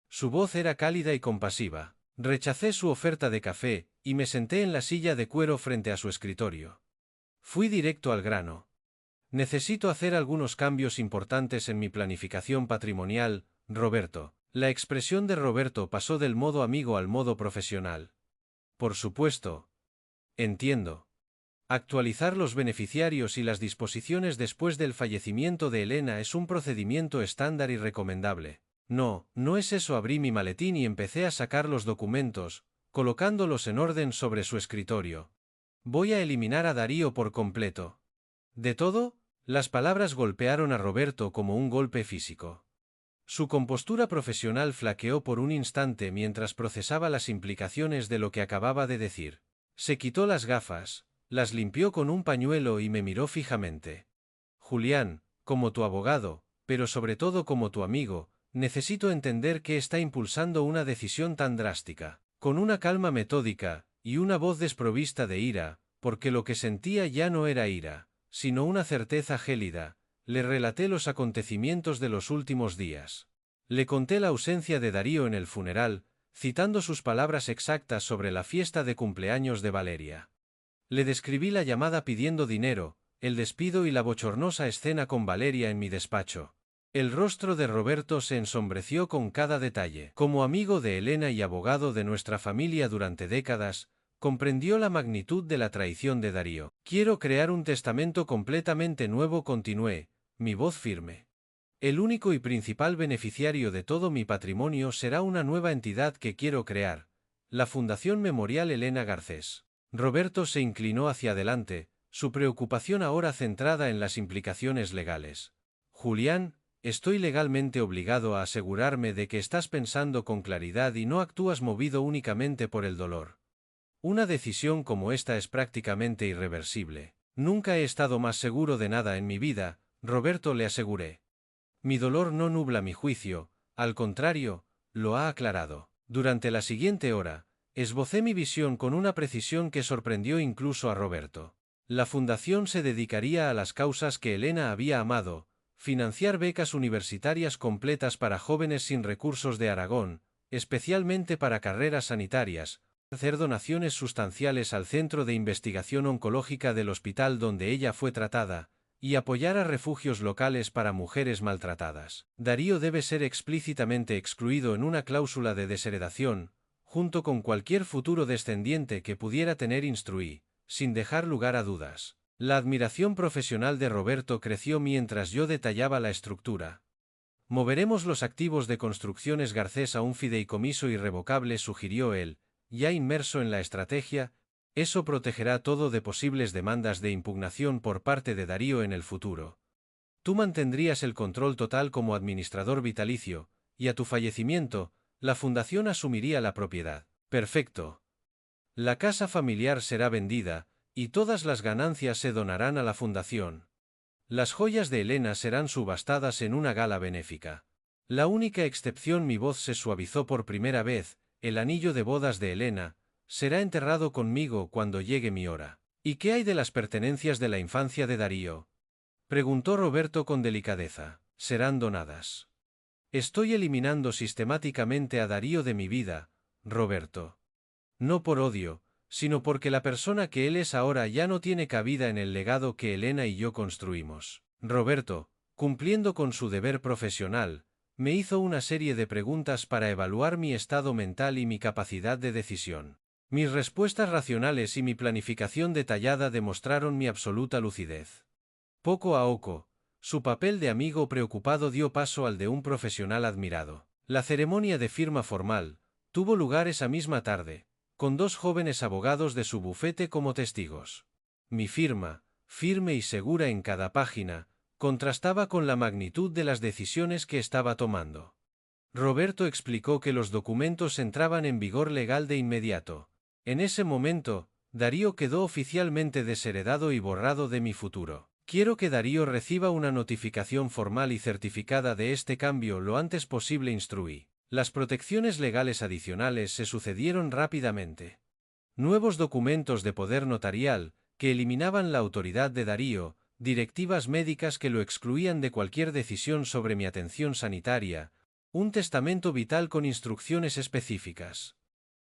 Su voz era cálida y compasiva. Rechacé su oferta de café, y me senté en la silla de cuero frente a su escritorio. Fui directo al grano. «Necesito hacer algunos cambios importantes en mi planificación patrimonial, Roberto». La expresión de Roberto pasó del modo amigo al modo profesional. «Por supuesto. Entiendo. Actualizar los beneficiarios y las disposiciones después del fallecimiento de Elena es un procedimiento estándar y recomendable». «No, no es eso». Abrí mi maletín y empecé a sacar los documentos, colocándolos en orden sobre su escritorio. «Voy a eliminar a Darío por completo». «¿De todo?». Las palabras golpearon a Roberto como un golpe físico. Su compostura profesional flaqueó por un instante mientras procesaba las implicaciones de lo que acababa de decir. Se quitó las gafas, las limpió con un pañuelo y me miró fijamente. «Julián, como tu abogado, pero sobre todo como tu amigo, necesito entender qué está impulsando una decisión tan drástica». Con una calma metódica, y una voz desprovista de ira, porque lo que sentía ya no era ira, sino una certeza gélida, le relaté los acontecimientos de los últimos días. Le conté la ausencia de Darío en el funeral, citando sus palabras exactas sobre la fiesta de cumpleaños de Valeria. Le describí la llamada pidiendo dinero, el despido y la bochornosa escena con Valeria en mi despacho. El rostro de Roberto se ensombreció con cada detalle. Como amigo de Elena y abogado de nuestra familia durante décadas, comprendió la magnitud de la traición de Darío. Quiero crear un testamento completamente nuevo, continué, mi voz firme. El único y principal beneficiario de todo mi patrimonio será una nueva entidad que quiero crear, la Fundación Memorial Elena Garcés. Roberto se inclinó hacia adelante, su preocupación ahora centrada en las implicaciones legales. Julián, estoy legalmente obligado a asegurarme de que estás pensando con claridad y no actúas movido únicamente por el dolor. Una decisión como esta es prácticamente irreversible. Nunca he estado más seguro de nada en mi vida, Roberto le aseguré. Mi dolor no nubla mi juicio, al contrario, lo ha aclarado. Durante la siguiente hora, esbocé mi visión con una precisión que sorprendió incluso a Roberto. La fundación se dedicaría a las causas que Elena había amado, financiar becas universitarias completas para jóvenes sin recursos de Aragón, especialmente para carreras sanitarias, hacer donaciones sustanciales al Centro de Investigación Oncológica del hospital donde ella fue tratada, y apoyar a refugios locales para mujeres maltratadas. Darío debe ser explícitamente excluido en una cláusula de desheredación, junto con cualquier futuro descendiente que pudiera tener instruí, sin dejar lugar a dudas. La admiración profesional de Roberto creció mientras yo detallaba la estructura. Moveremos los activos de Construcciones Garcés a un fideicomiso irrevocable, sugirió él, ya inmerso en la estrategia. Eso protegerá todo de posibles demandas de impugnación por parte de Darío en el futuro. Tú mantendrías el control total como administrador vitalicio, y a tu fallecimiento, la fundación asumiría la propiedad. Perfecto. La casa familiar será vendida, y todas las ganancias se donarán a la fundación. Las joyas de Elena serán subastadas en una gala benéfica. La única excepción, mi voz se suavizó por primera vez, el anillo de bodas de Elena, será enterrado conmigo cuando llegue mi hora. ¿Y qué hay de las pertenencias de la infancia de Darío?, preguntó Roberto con delicadeza. Serán donadas. Estoy eliminando sistemáticamente a Darío de mi vida, Roberto. No por odio, sino porque la persona que él es ahora ya no tiene cabida en el legado que Elena y yo construimos. Roberto, cumpliendo con su deber profesional, me hizo una serie de preguntas para evaluar mi estado mental y mi capacidad de decisión. Mis respuestas racionales y mi planificación detallada demostraron mi absoluta lucidez. Poco a poco, su papel de amigo preocupado dio paso al de un profesional admirado. La ceremonia de firma formal tuvo lugar esa misma tarde, con 2 jóvenes abogados de su bufete como testigos. Mi firma, firme y segura en cada página, contrastaba con la magnitud de las decisiones que estaba tomando. Roberto explicó que los documentos entraban en vigor legal de inmediato. En ese momento, Darío quedó oficialmente desheredado y borrado de mi futuro. Quiero que Darío reciba una notificación formal y certificada de este cambio lo antes posible, instruí. Las protecciones legales adicionales se sucedieron rápidamente. Nuevos documentos de poder notarial, que eliminaban la autoridad de Darío, directivas médicas que lo excluían de cualquier decisión sobre mi atención sanitaria, un testamento vital con instrucciones específicas.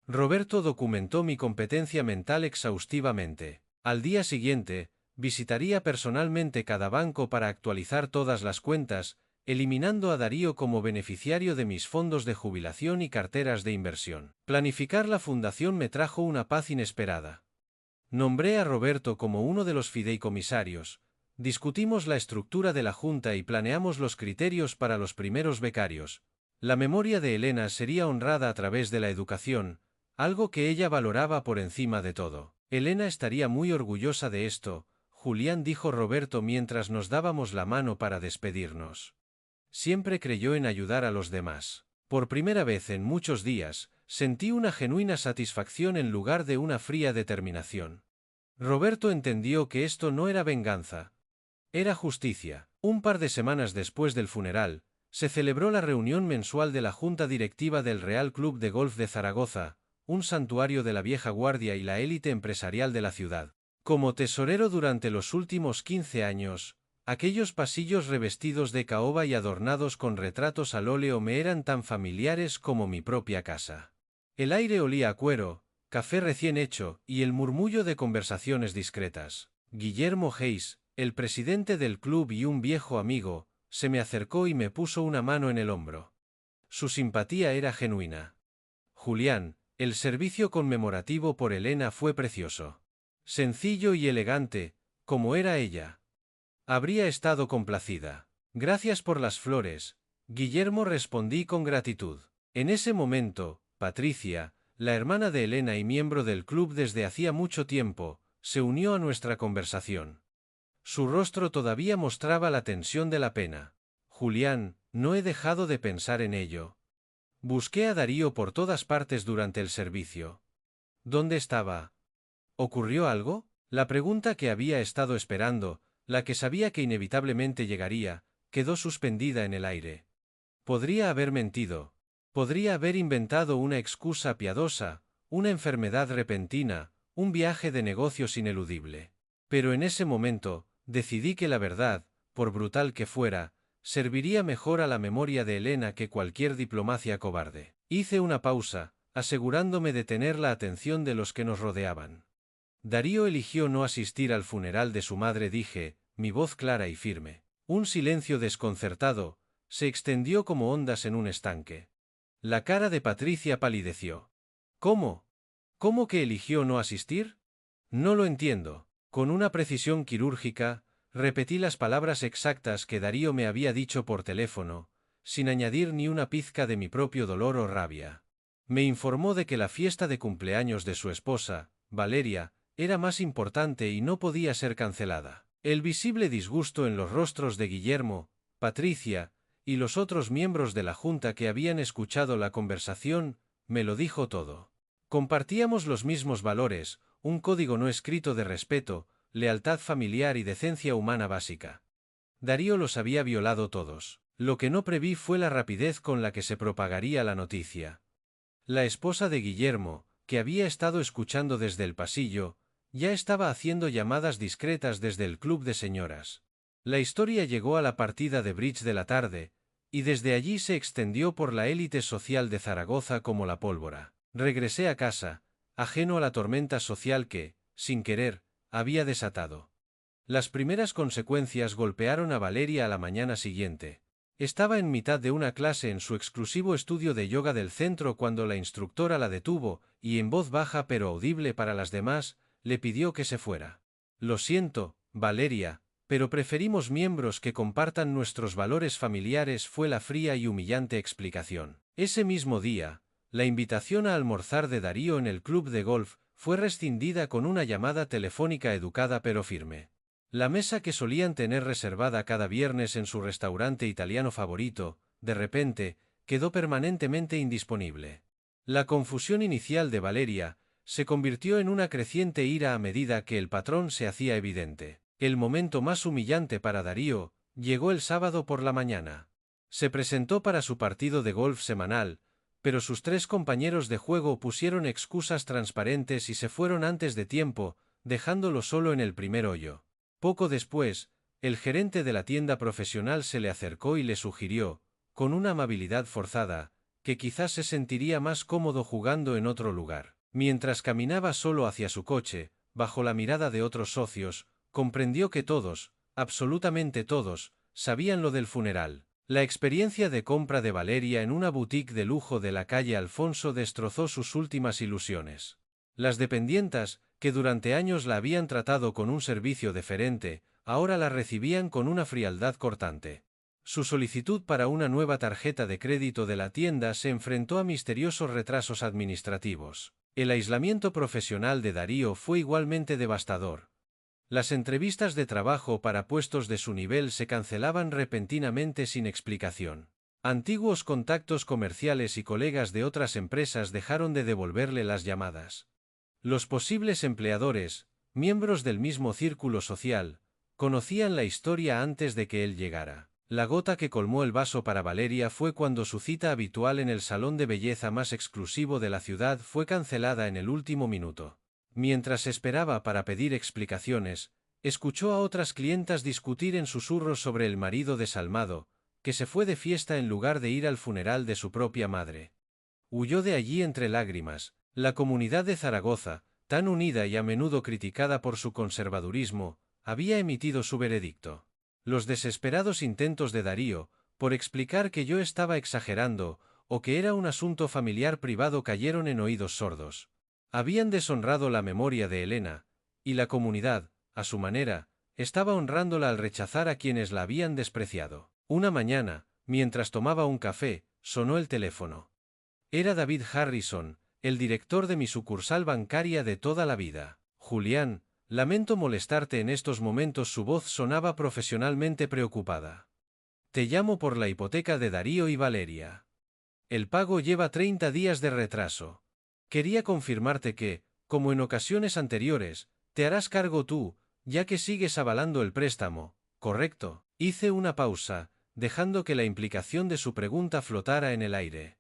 Roberto documentó mi competencia mental exhaustivamente. Al día siguiente, visitaría personalmente cada banco para actualizar todas las cuentas, eliminando a Darío como beneficiario de mis fondos de jubilación y carteras de inversión. Planificar la fundación me trajo una paz inesperada. Nombré a Roberto como uno de los fideicomisarios, discutimos la estructura de la junta y planeamos los criterios para los primeros becarios. La memoria de Elena sería honrada a través de la educación, algo que ella valoraba por encima de todo. Elena estaría muy orgullosa de esto, Julián, dijo Roberto mientras nos dábamos la mano para despedirnos. Siempre creyó en ayudar a los demás. Por primera vez en muchos días, sentí una genuina satisfacción en lugar de una fría determinación. Roberto entendió que esto no era venganza. Era justicia. Un par de semanas después del funeral, se celebró la reunión mensual de la Junta Directiva del Real Club de Golf de Zaragoza, un santuario de la vieja guardia y la élite empresarial de la ciudad. Como tesorero durante los últimos 15 años, aquellos pasillos revestidos de caoba y adornados con retratos al óleo me eran tan familiares como mi propia casa. El aire olía a cuero, café recién hecho y el murmullo de conversaciones discretas. Guillermo Hayes, el presidente del club y un viejo amigo, se me acercó y me puso una mano en el hombro. Su simpatía era genuina. Julián, el servicio conmemorativo por Elena fue precioso. Sencillo y elegante, como era ella. Habría estado complacida. Gracias por las flores, Guillermo, respondí con gratitud. En ese momento, Patricia, la hermana de Elena y miembro del club desde hacía mucho tiempo, se unió a nuestra conversación. Su rostro todavía mostraba la tensión de la pena. Julián, no he dejado de pensar en ello. Busqué a Darío por todas partes durante el servicio. ¿Dónde estaba? ¿Ocurrió algo? La pregunta que había estado esperando, la que sabía que inevitablemente llegaría, quedó suspendida en el aire. Podría haber mentido. Podría haber inventado una excusa piadosa, una enfermedad repentina, un viaje de negocios ineludible. Pero en ese momento, decidí que la verdad, por brutal que fuera, serviría mejor a la memoria de Elena que cualquier diplomacia cobarde. Hice una pausa, asegurándome de tener la atención de los que nos rodeaban. Darío eligió no asistir al funeral de su madre, dije, mi voz clara y firme. Un silencio desconcertado se extendió como ondas en un estanque. La cara de Patricia palideció. ¿Cómo? ¿Cómo que eligió no asistir? No lo entiendo. Con una precisión quirúrgica, repetí las palabras exactas que Darío me había dicho por teléfono, sin añadir ni una pizca de mi propio dolor o rabia. Me informó de que la fiesta de cumpleaños de su esposa, Valeria, era más importante y no podía ser cancelada. El visible disgusto en los rostros de Guillermo, Patricia y los otros miembros de la junta que habían escuchado la conversación, me lo dijo todo. Compartíamos los mismos valores, un código no escrito de respeto, lealtad familiar y decencia humana básica. Darío los había violado todos. Lo que no preví fue la rapidez con la que se propagaría la noticia. La esposa de Guillermo, que había estado escuchando desde el pasillo, ya estaba haciendo llamadas discretas desde el club de señoras. La historia llegó a la partida de bridge de la tarde, y desde allí se extendió por la élite social de Zaragoza como la pólvora. Regresé a casa, ajeno a la tormenta social que, sin querer, había desatado. Las primeras consecuencias golpearon a Valeria a la mañana siguiente. Estaba en mitad de una clase en su exclusivo estudio de yoga del centro cuando la instructora la detuvo, y en voz baja pero audible para las demás, le pidió que se fuera. Lo siento, Valeria, pero preferimos miembros que compartan nuestros valores familiares, fue la fría y humillante explicación. Ese mismo día, la invitación a almorzar de Darío en el club de golf fue rescindida con una llamada telefónica educada pero firme. La mesa que solían tener reservada cada viernes en su restaurante italiano favorito, de repente, quedó permanentemente indisponible. La confusión inicial de Valeria se convirtió en una creciente ira a medida que el patrón se hacía evidente. El momento más humillante para Darío llegó el sábado por la mañana. Se presentó para su partido de golf semanal, pero sus 3 compañeros de juego pusieron excusas transparentes y se fueron antes de tiempo, dejándolo solo en el primer hoyo. Poco después, el gerente de la tienda profesional se le acercó y le sugirió, con una amabilidad forzada, que quizás se sentiría más cómodo jugando en otro lugar. Mientras caminaba solo hacia su coche, bajo la mirada de otros socios, comprendió que todos, absolutamente todos, sabían lo del funeral. La experiencia de compra de Valeria en una boutique de lujo de la calle Alfonso destrozó sus últimas ilusiones. Las dependientas, que durante años la habían tratado con un servicio deferente, ahora la recibían con una frialdad cortante. Su solicitud para una nueva tarjeta de crédito de la tienda se enfrentó a misteriosos retrasos administrativos. El aislamiento profesional de Darío fue igualmente devastador. Las entrevistas de trabajo para puestos de su nivel se cancelaban repentinamente sin explicación. Antiguos contactos comerciales y colegas de otras empresas dejaron de devolverle las llamadas. Los posibles empleadores, miembros del mismo círculo social, conocían la historia antes de que él llegara. La gota que colmó el vaso para Valeria fue cuando su cita habitual en el salón de belleza más exclusivo de la ciudad fue cancelada en el último minuto. Mientras esperaba para pedir explicaciones, escuchó a otras clientas discutir en susurros sobre el marido desalmado, que se fue de fiesta en lugar de ir al funeral de su propia madre. Huyó de allí entre lágrimas. La comunidad de Zaragoza, tan unida y a menudo criticada por su conservadurismo, había emitido su veredicto. Los desesperados intentos de Darío, por explicar que yo estaba exagerando, o que era un asunto familiar privado cayeron en oídos sordos. Habían deshonrado la memoria de Elena, y la comunidad, a su manera, estaba honrándola al rechazar a quienes la habían despreciado. Una mañana, mientras tomaba un café, sonó el teléfono. Era David Harrison, el director de mi sucursal bancaria de toda la vida. Julián, lamento molestarte en estos momentos. Su voz sonaba profesionalmente preocupada. Te llamo por la hipoteca de Darío y Valeria. El pago lleva 30 días de retraso. Quería confirmarte que, como en ocasiones anteriores, te harás cargo tú, ya que sigues avalando el préstamo, ¿correcto? Hice una pausa, dejando que la implicación de su pregunta flotara en el aire.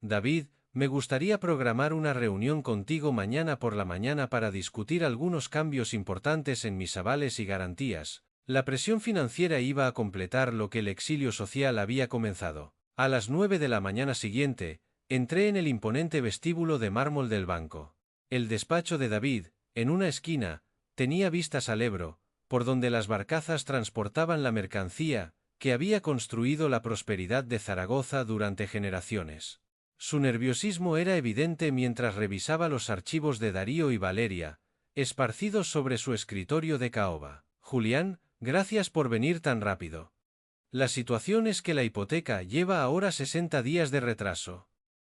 David, me gustaría programar una reunión contigo mañana por la mañana para discutir algunos cambios importantes en mis avales y garantías. La presión financiera iba a completar lo que el exilio social había comenzado. A las 9 de la mañana siguiente, entré en el imponente vestíbulo de mármol del banco. El despacho de David, en una esquina, tenía vistas al Ebro, por donde las barcazas transportaban la mercancía que había construido la prosperidad de Zaragoza durante generaciones. Su nerviosismo era evidente mientras revisaba los archivos de Darío y Valeria, esparcidos sobre su escritorio de caoba. Julián, gracias por venir tan rápido. La situación es que la hipoteca lleva ahora 60 días de retraso.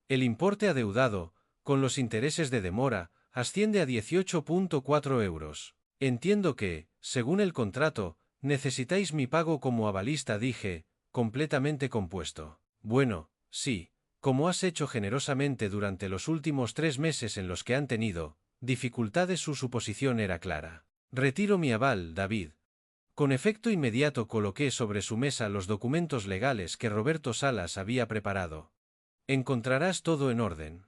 El importe adeudado, con los intereses de demora, asciende a 18,4 euros. Entiendo que, según el contrato, necesitáis mi pago como avalista, dije, completamente compuesto. Bueno, sí, como has hecho generosamente durante los últimos 3 meses en los que han tenido dificultades. Su suposición era clara. Retiro mi aval, David. Con efecto inmediato coloqué sobre su mesa los documentos legales que Roberto Salas había preparado. Encontrarás todo en orden.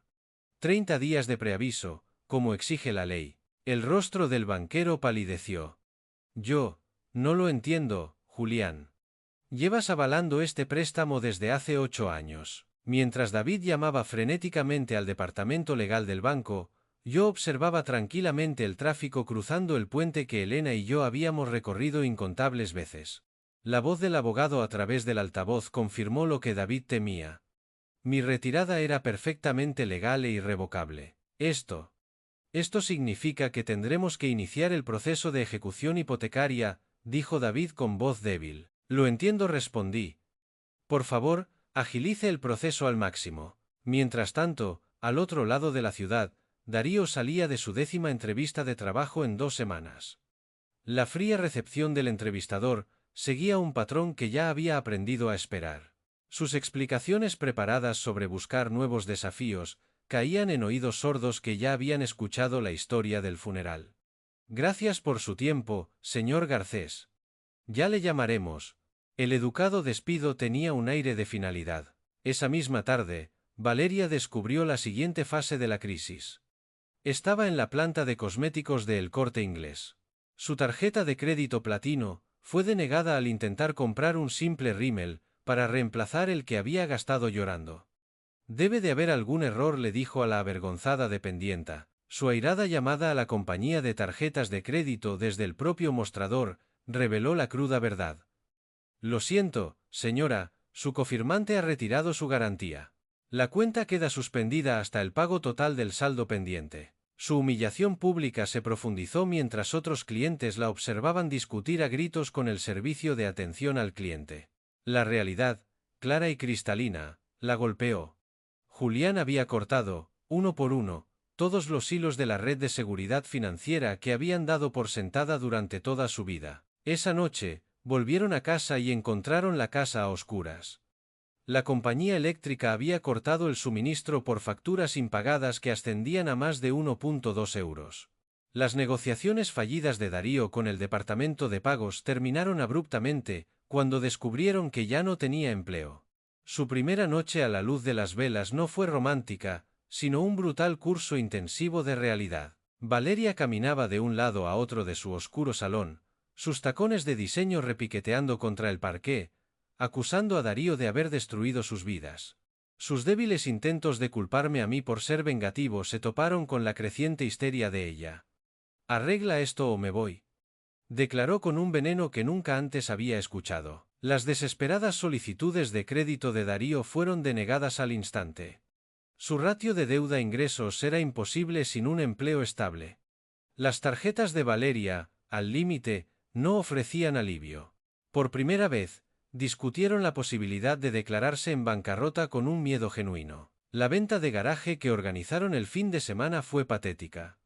30 días de preaviso, como exige la ley. El rostro del banquero palideció. Yo, no lo entiendo, Julián. Llevas avalando este préstamo desde hace 8 años. Mientras David llamaba frenéticamente al departamento legal del banco, yo observaba tranquilamente el tráfico cruzando el puente que Elena y yo habíamos recorrido incontables veces. La voz del abogado a través del altavoz confirmó lo que David temía. Mi retirada era perfectamente legal e irrevocable. Esto significa que tendremos que iniciar el proceso de ejecución hipotecaria, dijo David con voz débil. Lo entiendo, respondí. Por favor, agilice el proceso al máximo. Mientras tanto, al otro lado de la ciudad, Darío salía de su 10ª entrevista de trabajo en 2 semanas. La fría recepción del entrevistador seguía un patrón que ya había aprendido a esperar. Sus explicaciones preparadas sobre buscar nuevos desafíos caían en oídos sordos que ya habían escuchado la historia del funeral. Gracias por su tiempo, señor Garcés. Ya le llamaremos. El educado despido tenía un aire de finalidad. Esa misma tarde, Valeria descubrió la siguiente fase de la crisis. Estaba en la planta de cosméticos de El Corte Inglés. Su tarjeta de crédito platino fue denegada al intentar comprar un simple rímel para reemplazar el que había gastado llorando. Debe de haber algún error, le dijo a la avergonzada dependienta. Su airada llamada a la compañía de tarjetas de crédito desde el propio mostrador reveló la cruda verdad. Lo siento, señora, su cofirmante ha retirado su garantía. La cuenta queda suspendida hasta el pago total del saldo pendiente. Su humillación pública se profundizó mientras otros clientes la observaban discutir a gritos con el servicio de atención al cliente. La realidad, clara y cristalina, la golpeó. Julián había cortado, uno por uno, todos los hilos de la red de seguridad financiera que habían dado por sentada durante toda su vida. Esa noche, volvieron a casa y encontraron la casa a oscuras. La compañía eléctrica había cortado el suministro por facturas impagadas que ascendían a más de 1,2 euros. Las negociaciones fallidas de Darío con el departamento de pagos terminaron abruptamente cuando descubrieron que ya no tenía empleo. Su primera noche a la luz de las velas no fue romántica, sino un brutal curso intensivo de realidad. Valeria caminaba de un lado a otro de su oscuro salón, sus tacones de diseño repiqueteando contra el parqué, acusando a Darío de haber destruido sus vidas. Sus débiles intentos de culparme a mí por ser vengativo se toparon con la creciente histeria de ella. Arregla esto o me voy. declaró con un veneno que nunca antes había escuchado. Las desesperadas solicitudes de crédito de Darío fueron denegadas al instante. Su ratio de deuda-ingresos era imposible sin un empleo estable. Las tarjetas de Valeria, al límite, no ofrecían alivio. Por primera vez, discutieron la posibilidad de declararse en bancarrota con un miedo genuino. La venta de garaje que organizaron el fin de semana fue patética.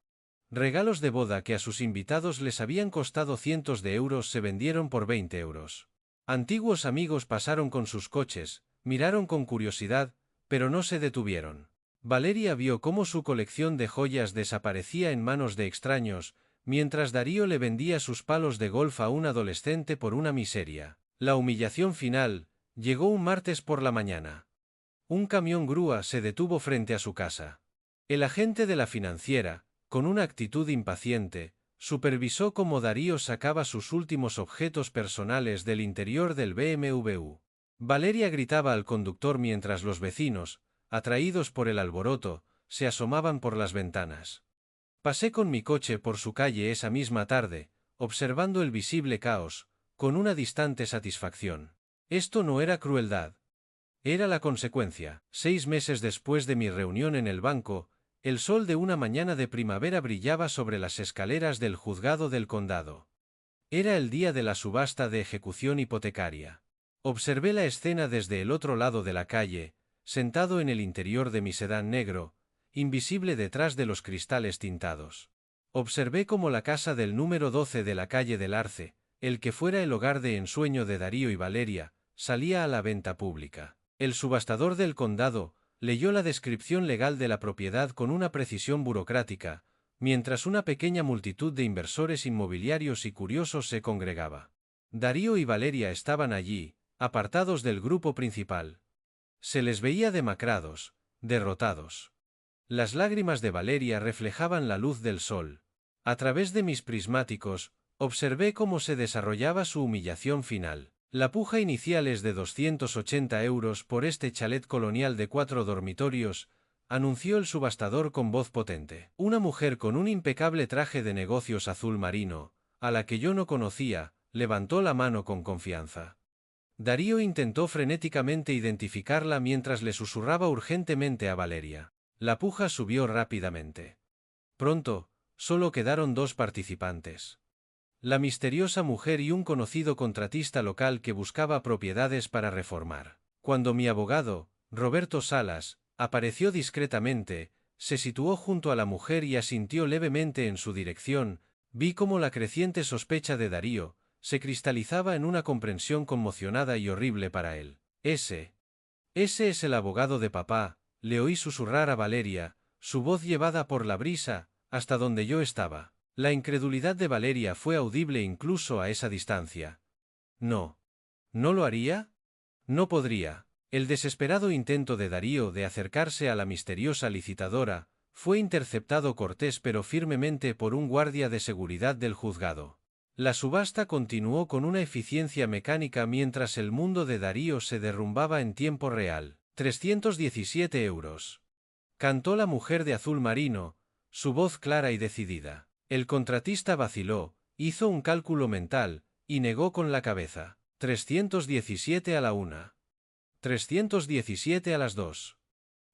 Regalos de boda que a sus invitados les habían costado cientos de euros se vendieron por 20 euros. Antiguos amigos pasaron con sus coches, miraron con curiosidad, pero no se detuvieron. Valeria vio cómo su colección de joyas desaparecía en manos de extraños, mientras Darío le vendía sus palos de golf a un adolescente por una miseria. La humillación final llegó un martes por la mañana. Un camión grúa se detuvo frente a su casa. El agente de la financiera, con una actitud impaciente, supervisó cómo Darío sacaba sus últimos objetos personales del interior del BMW. Valeria gritaba al conductor mientras los vecinos, atraídos por el alboroto, se asomaban por las ventanas. Pasé con mi coche por su calle esa misma tarde, observando el visible caos, con una distante satisfacción. Esto no era crueldad. Era la consecuencia. 6 meses después de mi reunión en el banco, el sol de una mañana de primavera brillaba sobre las escaleras del juzgado del condado. Era el día de la subasta de ejecución hipotecaria. Observé la escena desde el otro lado de la calle, sentado en el interior de mi sedán negro, invisible detrás de los cristales tintados. Observé cómo la casa del número 12 de la calle del Arce, el que fuera el hogar de ensueño de Darío y Valeria, salía a la venta pública. El subastador del condado leyó la descripción legal de la propiedad con una precisión burocrática, mientras una pequeña multitud de inversores inmobiliarios y curiosos se congregaba. Darío y Valeria estaban allí, apartados del grupo principal. Se les veía demacrados, derrotados. Las lágrimas de Valeria reflejaban la luz del sol. A través de mis prismáticos, observé cómo se desarrollaba su humillación final. La puja inicial es de 280 euros por este chalet colonial de 4 dormitorios, anunció el subastador con voz potente. Una mujer con un impecable traje de negocios azul marino, a la que yo no conocía, levantó la mano con confianza. Darío intentó frenéticamente identificarla mientras le susurraba urgentemente a Valeria. La puja subió rápidamente. Pronto, solo quedaron 2 participantes. La misteriosa mujer y un conocido contratista local que buscaba propiedades para reformar. Cuando mi abogado, Roberto Salas, apareció discretamente, se situó junto a la mujer y asintió levemente en su dirección, vi cómo la creciente sospecha de Darío se cristalizaba en una comprensión conmocionada y horrible para él. Ese es el abogado de papá, le oí susurrar a Valeria, su voz llevada por la brisa, hasta donde yo estaba. La incredulidad de Valeria fue audible incluso a esa distancia. No. ¿No lo haría? No podría. El desesperado intento de Darío de acercarse a la misteriosa licitadora fue interceptado cortés pero firmemente por un guardia de seguridad del juzgado. La subasta continuó con una eficiencia mecánica mientras el mundo de Darío se derrumbaba en tiempo real. 317 euros. Cantó la mujer de azul marino, su voz clara y decidida. El contratista vaciló, hizo un cálculo mental, y negó con la cabeza. 317 a la 1. 317 a las 2.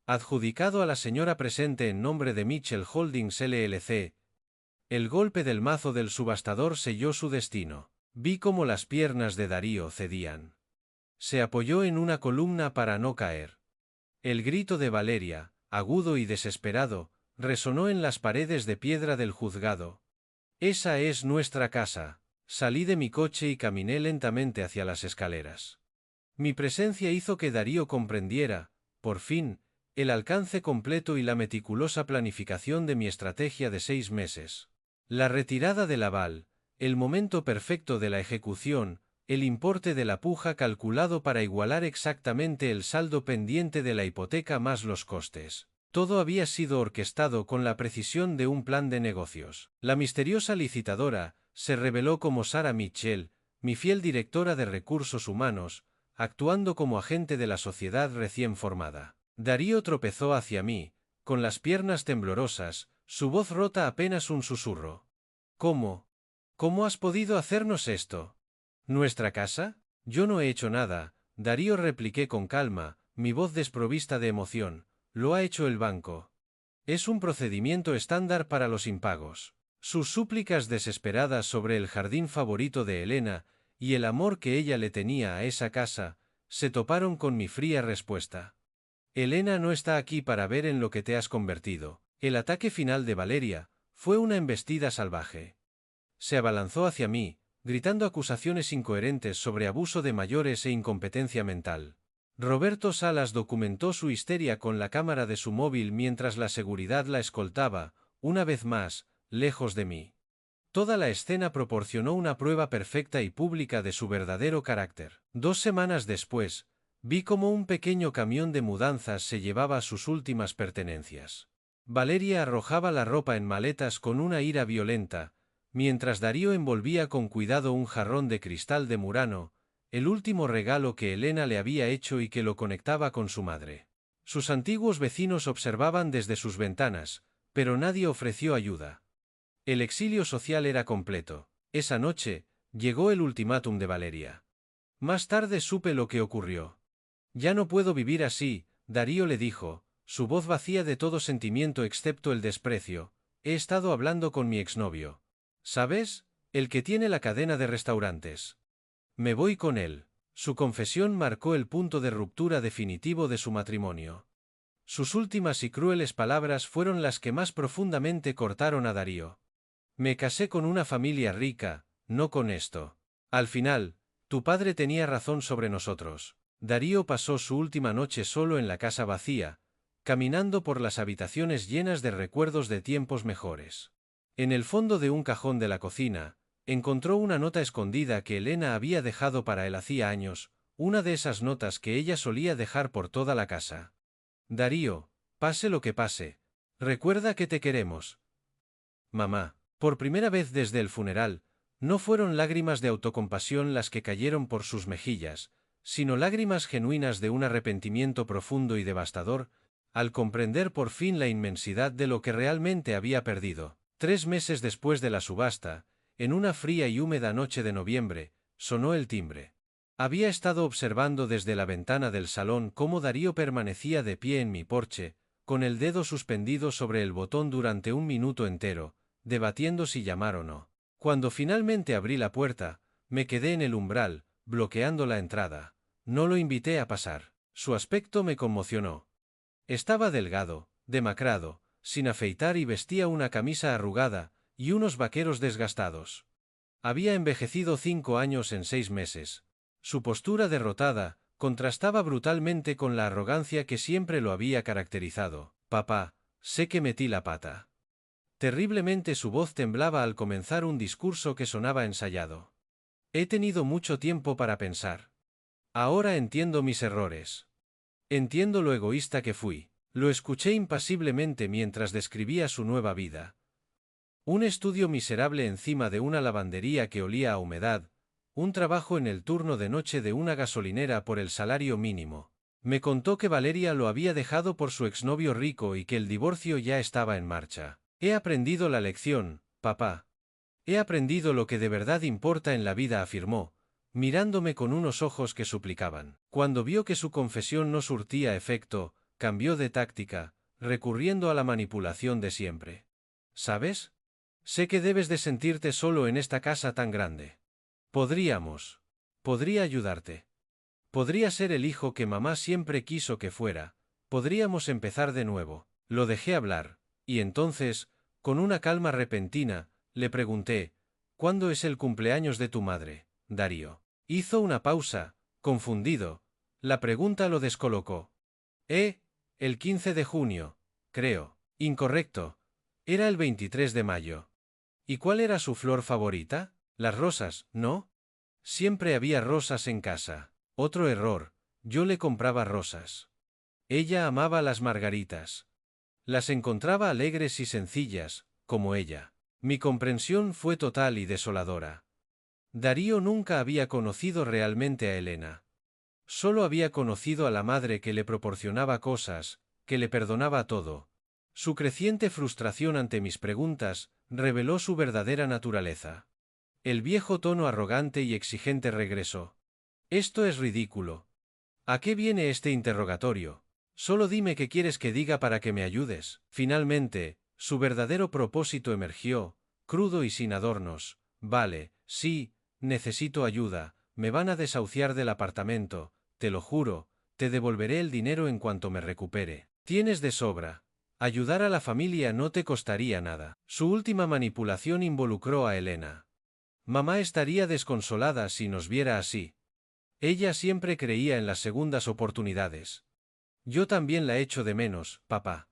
Adjudicado a la señora presente en nombre de Mitchell Holdings LLC. El golpe del mazo del subastador selló su destino. Vi cómo las piernas de Darío cedían. Se apoyó en una columna para no caer. El grito de Valeria, agudo y desesperado, resonó en las paredes de piedra del juzgado. Esa es nuestra casa. Salí de mi coche y caminé lentamente hacia las escaleras. Mi presencia hizo que Darío comprendiera, por fin, el alcance completo y la meticulosa planificación de mi estrategia de 6 meses. La retirada del aval, el momento perfecto de la ejecución, el importe de la puja calculado para igualar exactamente el saldo pendiente de la hipoteca más los costes. Todo había sido orquestado con la precisión de un plan de negocios. La misteriosa licitadora se reveló como Sarah Mitchell, mi fiel directora de recursos humanos, actuando como agente de la sociedad recién formada. Darío tropezó hacia mí, con las piernas temblorosas, su voz rota apenas un susurro. ¿Cómo? ¿Cómo has podido hacernos esto? ¿Nuestra casa? Yo no he hecho nada, Darío, repliqué con calma, mi voz desprovista de emoción. Lo ha hecho el banco. Es un procedimiento estándar para los impagos. Sus súplicas desesperadas sobre el jardín favorito de Elena, y el amor que ella le tenía a esa casa, se toparon con mi fría respuesta. Elena no está aquí para ver en lo que te has convertido. El ataque final de Valeria fue una embestida salvaje. Se abalanzó hacia mí, gritando acusaciones incoherentes sobre abuso de mayores e incompetencia mental. Roberto Salas documentó su histeria con la cámara de su móvil mientras la seguridad la escoltaba, una vez más, lejos de mí. Toda la escena proporcionó una prueba perfecta y pública de su verdadero carácter. 2 semanas después, vi cómo un pequeño camión de mudanzas se llevaba sus últimas pertenencias. Valeria arrojaba la ropa en maletas con una ira violenta, mientras Darío envolvía con cuidado un jarrón de cristal de Murano, el último regalo que Elena le había hecho y que lo conectaba con su madre. Sus antiguos vecinos observaban desde sus ventanas, pero nadie ofreció ayuda. El exilio social era completo. Esa noche, llegó el ultimátum de Valeria. Más tarde supe lo que ocurrió. Ya no puedo vivir así, Darío le dijo, su voz vacía de todo sentimiento excepto el desprecio. He estado hablando con mi exnovio. ¿Sabes? El que tiene la cadena de restaurantes. Me voy con él. Su confesión marcó el punto de ruptura definitivo de su matrimonio. Sus últimas y crueles palabras fueron las que más profundamente cortaron a Darío. Me casé con una familia rica, no con esto. Al final, tu padre tenía razón sobre nosotros. Darío pasó su última noche solo en la casa vacía, caminando por las habitaciones llenas de recuerdos de tiempos mejores. En el fondo de un cajón de la cocina, encontró una nota escondida que Elena había dejado para él hacía años, una de esas notas que ella solía dejar por toda la casa. Darío, pase lo que pase, recuerda que te queremos. Mamá. Por primera vez desde el funeral, no fueron lágrimas de autocompasión las que cayeron por sus mejillas, sino lágrimas genuinas de un arrepentimiento profundo y devastador, al comprender por fin la inmensidad de lo que realmente había perdido. 3 meses después de la subasta, en una fría y húmeda noche de noviembre, sonó el timbre. Había estado observando desde la ventana del salón cómo Darío permanecía de pie en mi porche, con el dedo suspendido sobre el botón durante un minuto entero, debatiendo si llamar o no. Cuando finalmente abrí la puerta, me quedé en el umbral, bloqueando la entrada. No lo invité a pasar. Su aspecto me conmocionó. Estaba delgado, demacrado, sin afeitar y vestía una camisa arrugada y unos vaqueros desgastados. Había envejecido 5 años en 6 meses. Su postura derrotada contrastaba brutalmente con la arrogancia que siempre lo había caracterizado. Papá, sé que metí la pata. Terriblemente su voz temblaba al comenzar un discurso que sonaba ensayado. He tenido mucho tiempo para pensar. Ahora entiendo mis errores. Entiendo lo egoísta que fui. Lo escuché impasiblemente mientras describía su nueva vida. Un estudio miserable encima de una lavandería que olía a humedad, un trabajo en el turno de noche de una gasolinera por el salario mínimo. Me contó que Valeria lo había dejado por su exnovio rico y que el divorcio ya estaba en marcha. He aprendido la lección, papá. He aprendido lo que de verdad importa en la vida, afirmó, mirándome con unos ojos que suplicaban. Cuando vio que su confesión no surtía efecto, cambió de táctica, recurriendo a la manipulación de siempre. ¿Sabes? Sé que debes de sentirte solo en esta casa tan grande. Podría ayudarte. Podría ser el hijo que mamá siempre quiso que fuera. Podríamos empezar de nuevo. Lo dejé hablar. Y entonces, con una calma repentina, le pregunté, ¿cuándo es el cumpleaños de tu madre, Darío? Hizo una pausa, confundido. La pregunta lo descolocó. El 15 de junio, creo. Incorrecto. Era el 23 de mayo. ¿Y cuál era su flor favorita? Las rosas, ¿no? Siempre había rosas en casa. Otro error, yo le compraba rosas. Ella amaba las margaritas. Las encontraba alegres y sencillas, como ella. Mi comprensión fue total y desoladora. Darío nunca había conocido realmente a Elena. Solo había conocido a la madre que le proporcionaba cosas, que le perdonaba todo. Su creciente frustración ante mis preguntas reveló su verdadera naturaleza. El viejo tono arrogante y exigente regresó. Esto es ridículo. ¿A qué viene este interrogatorio? Solo dime qué quieres que diga para que me ayudes. Finalmente, su verdadero propósito emergió, crudo y sin adornos. Vale, sí, necesito ayuda, me van a desahuciar del apartamento, te lo juro, te devolveré el dinero en cuanto me recupere. Tienes de sobra. Ayudar a la familia no te costaría nada. Su última manipulación involucró a Elena. Mamá estaría desconsolada si nos viera así. Ella siempre creía en las segundas oportunidades. Yo también la echo de menos, papá.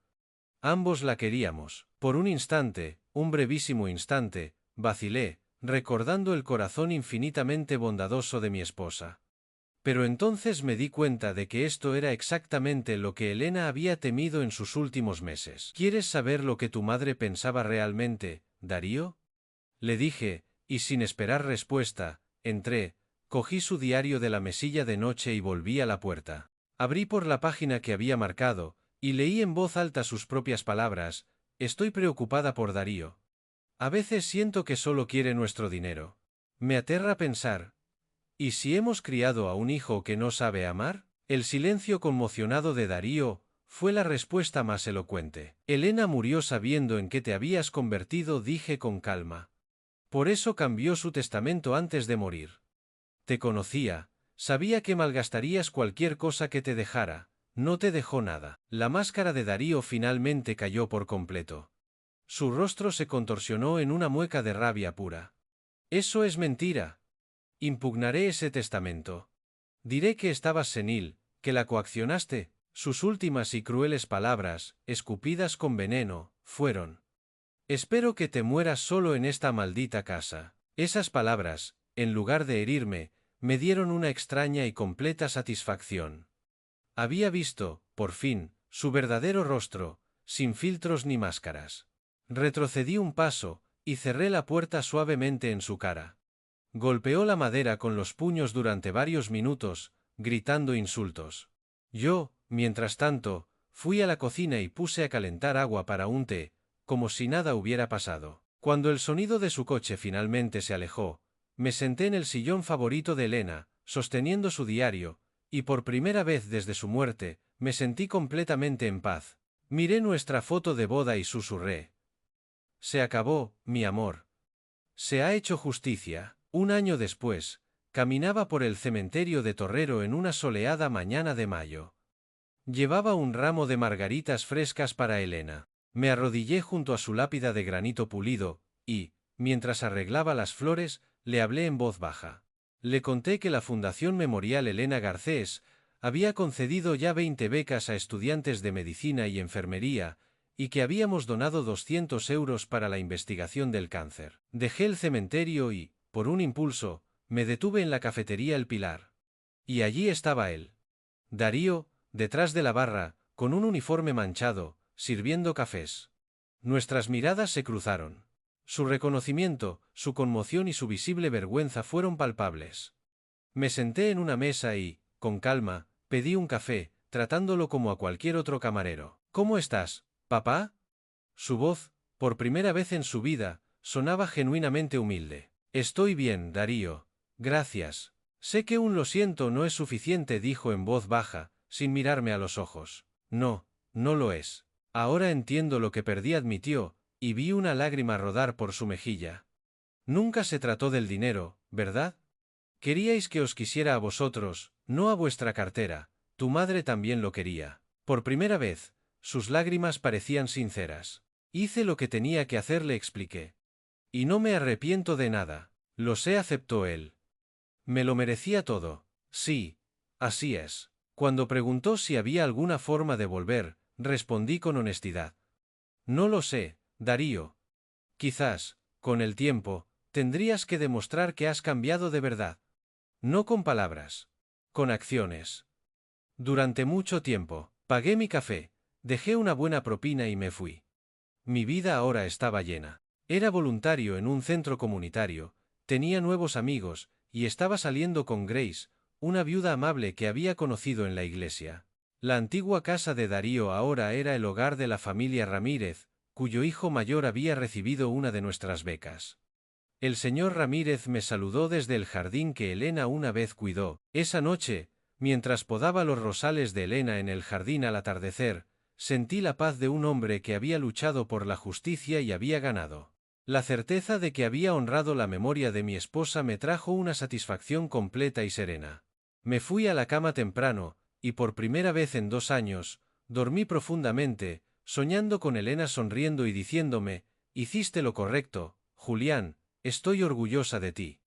Ambos la queríamos. Por un instante, un brevísimo instante, vacilé, recordando el corazón infinitamente bondadoso de mi esposa. Pero entonces me di cuenta de que esto era exactamente lo que Elena había temido en sus últimos meses. ¿Quieres saber lo que tu madre pensaba realmente, Darío? Le dije, y sin esperar respuesta, entré, cogí su diario de la mesilla de noche y volví a la puerta. Abrí por la página que había marcado, y leí en voz alta sus propias palabras: estoy preocupada por Darío. A veces siento que solo quiere nuestro dinero. Me aterra pensar, ¿y si hemos criado a un hijo que no sabe amar? El silencio conmocionado de Darío fue la respuesta más elocuente. Elena murió sabiendo en qué te habías convertido, dije con calma. Por eso cambió su testamento antes de morir. Te conocía, sabía que malgastarías cualquier cosa que te dejara, no te dejó nada. La máscara de Darío finalmente cayó por completo. Su rostro se contorsionó en una mueca de rabia pura. Eso es mentira. Impugnaré ese testamento. Diré que estabas senil, que la coaccionaste. Sus últimas y crueles palabras, escupidas con veneno, fueron: espero que te mueras solo en esta maldita casa. Esas palabras, en lugar de herirme, me dieron una extraña y completa satisfacción. Había visto, por fin, su verdadero rostro, sin filtros ni máscaras. Retrocedí un paso, y cerré la puerta suavemente en su cara. Golpeó la madera con los puños durante varios minutos, gritando insultos. Yo, mientras tanto, fui a la cocina y puse a calentar agua para un té, como si nada hubiera pasado. Cuando el sonido de su coche finalmente se alejó, me senté en el sillón favorito de Elena, sosteniendo su diario, y por primera vez desde su muerte, me sentí completamente en paz. Miré nuestra foto de boda y susurré: se acabó, mi amor. Se ha hecho justicia. Un año después, caminaba por el cementerio de Torrero en una soleada mañana de mayo. Llevaba un ramo de margaritas frescas para Elena. Me arrodillé junto a su lápida de granito pulido, y, mientras arreglaba las flores, le hablé en voz baja. Le conté que la Fundación Memorial Elena Garcés había concedido ya 20 becas a estudiantes de medicina y enfermería, y que habíamos donado 200 euros para la investigación del cáncer. Dejé el cementerio y, por un impulso, me detuve en la cafetería El Pilar. Y allí estaba él. Darío, detrás de la barra, con un uniforme manchado, sirviendo cafés. Nuestras miradas se cruzaron. Su reconocimiento, su conmoción y su visible vergüenza fueron palpables. Me senté en una mesa y, con calma, pedí un café, tratándolo como a cualquier otro camarero. ¿Cómo estás, papá? Su voz, por primera vez en su vida, sonaba genuinamente humilde. Estoy bien, Darío. Gracias. Sé que un lo siento no es suficiente, dijo en voz baja, sin mirarme a los ojos. No, no lo es. Ahora entiendo lo que perdí, admitió, y vi una lágrima rodar por su mejilla. Nunca se trató del dinero, ¿verdad? Queríais que os quisiera a vosotros, no a vuestra cartera. Tu madre también lo quería. Por primera vez, sus lágrimas parecían sinceras. Hice lo que tenía que hacer, le expliqué. Y no me arrepiento de nada. Lo sé, aceptó él. Me lo merecía todo. Sí, así es. Cuando preguntó si había alguna forma de volver, respondí con honestidad. No lo sé, Darío. Quizás, con el tiempo, tendrías que demostrar que has cambiado de verdad. No con palabras. Con acciones. Durante mucho tiempo, pagué mi café, dejé una buena propina y me fui. Mi vida ahora estaba llena. Era voluntario en un centro comunitario, tenía nuevos amigos, y estaba saliendo con Grace, una viuda amable que había conocido en la iglesia. La antigua casa de Darío ahora era el hogar de la familia Ramírez, cuyo hijo mayor había recibido una de nuestras becas. El señor Ramírez me saludó desde el jardín que Elena una vez cuidó. Esa noche, mientras podaba los rosales de Elena en el jardín al atardecer, sentí la paz de un hombre que había luchado por la justicia y había ganado. La certeza de que había honrado la memoria de mi esposa me trajo una satisfacción completa y serena. Me fui a la cama temprano, y por primera vez en 2 años, dormí profundamente, soñando con Elena sonriendo y diciéndome: «Hiciste lo correcto, Julián, estoy orgullosa de ti».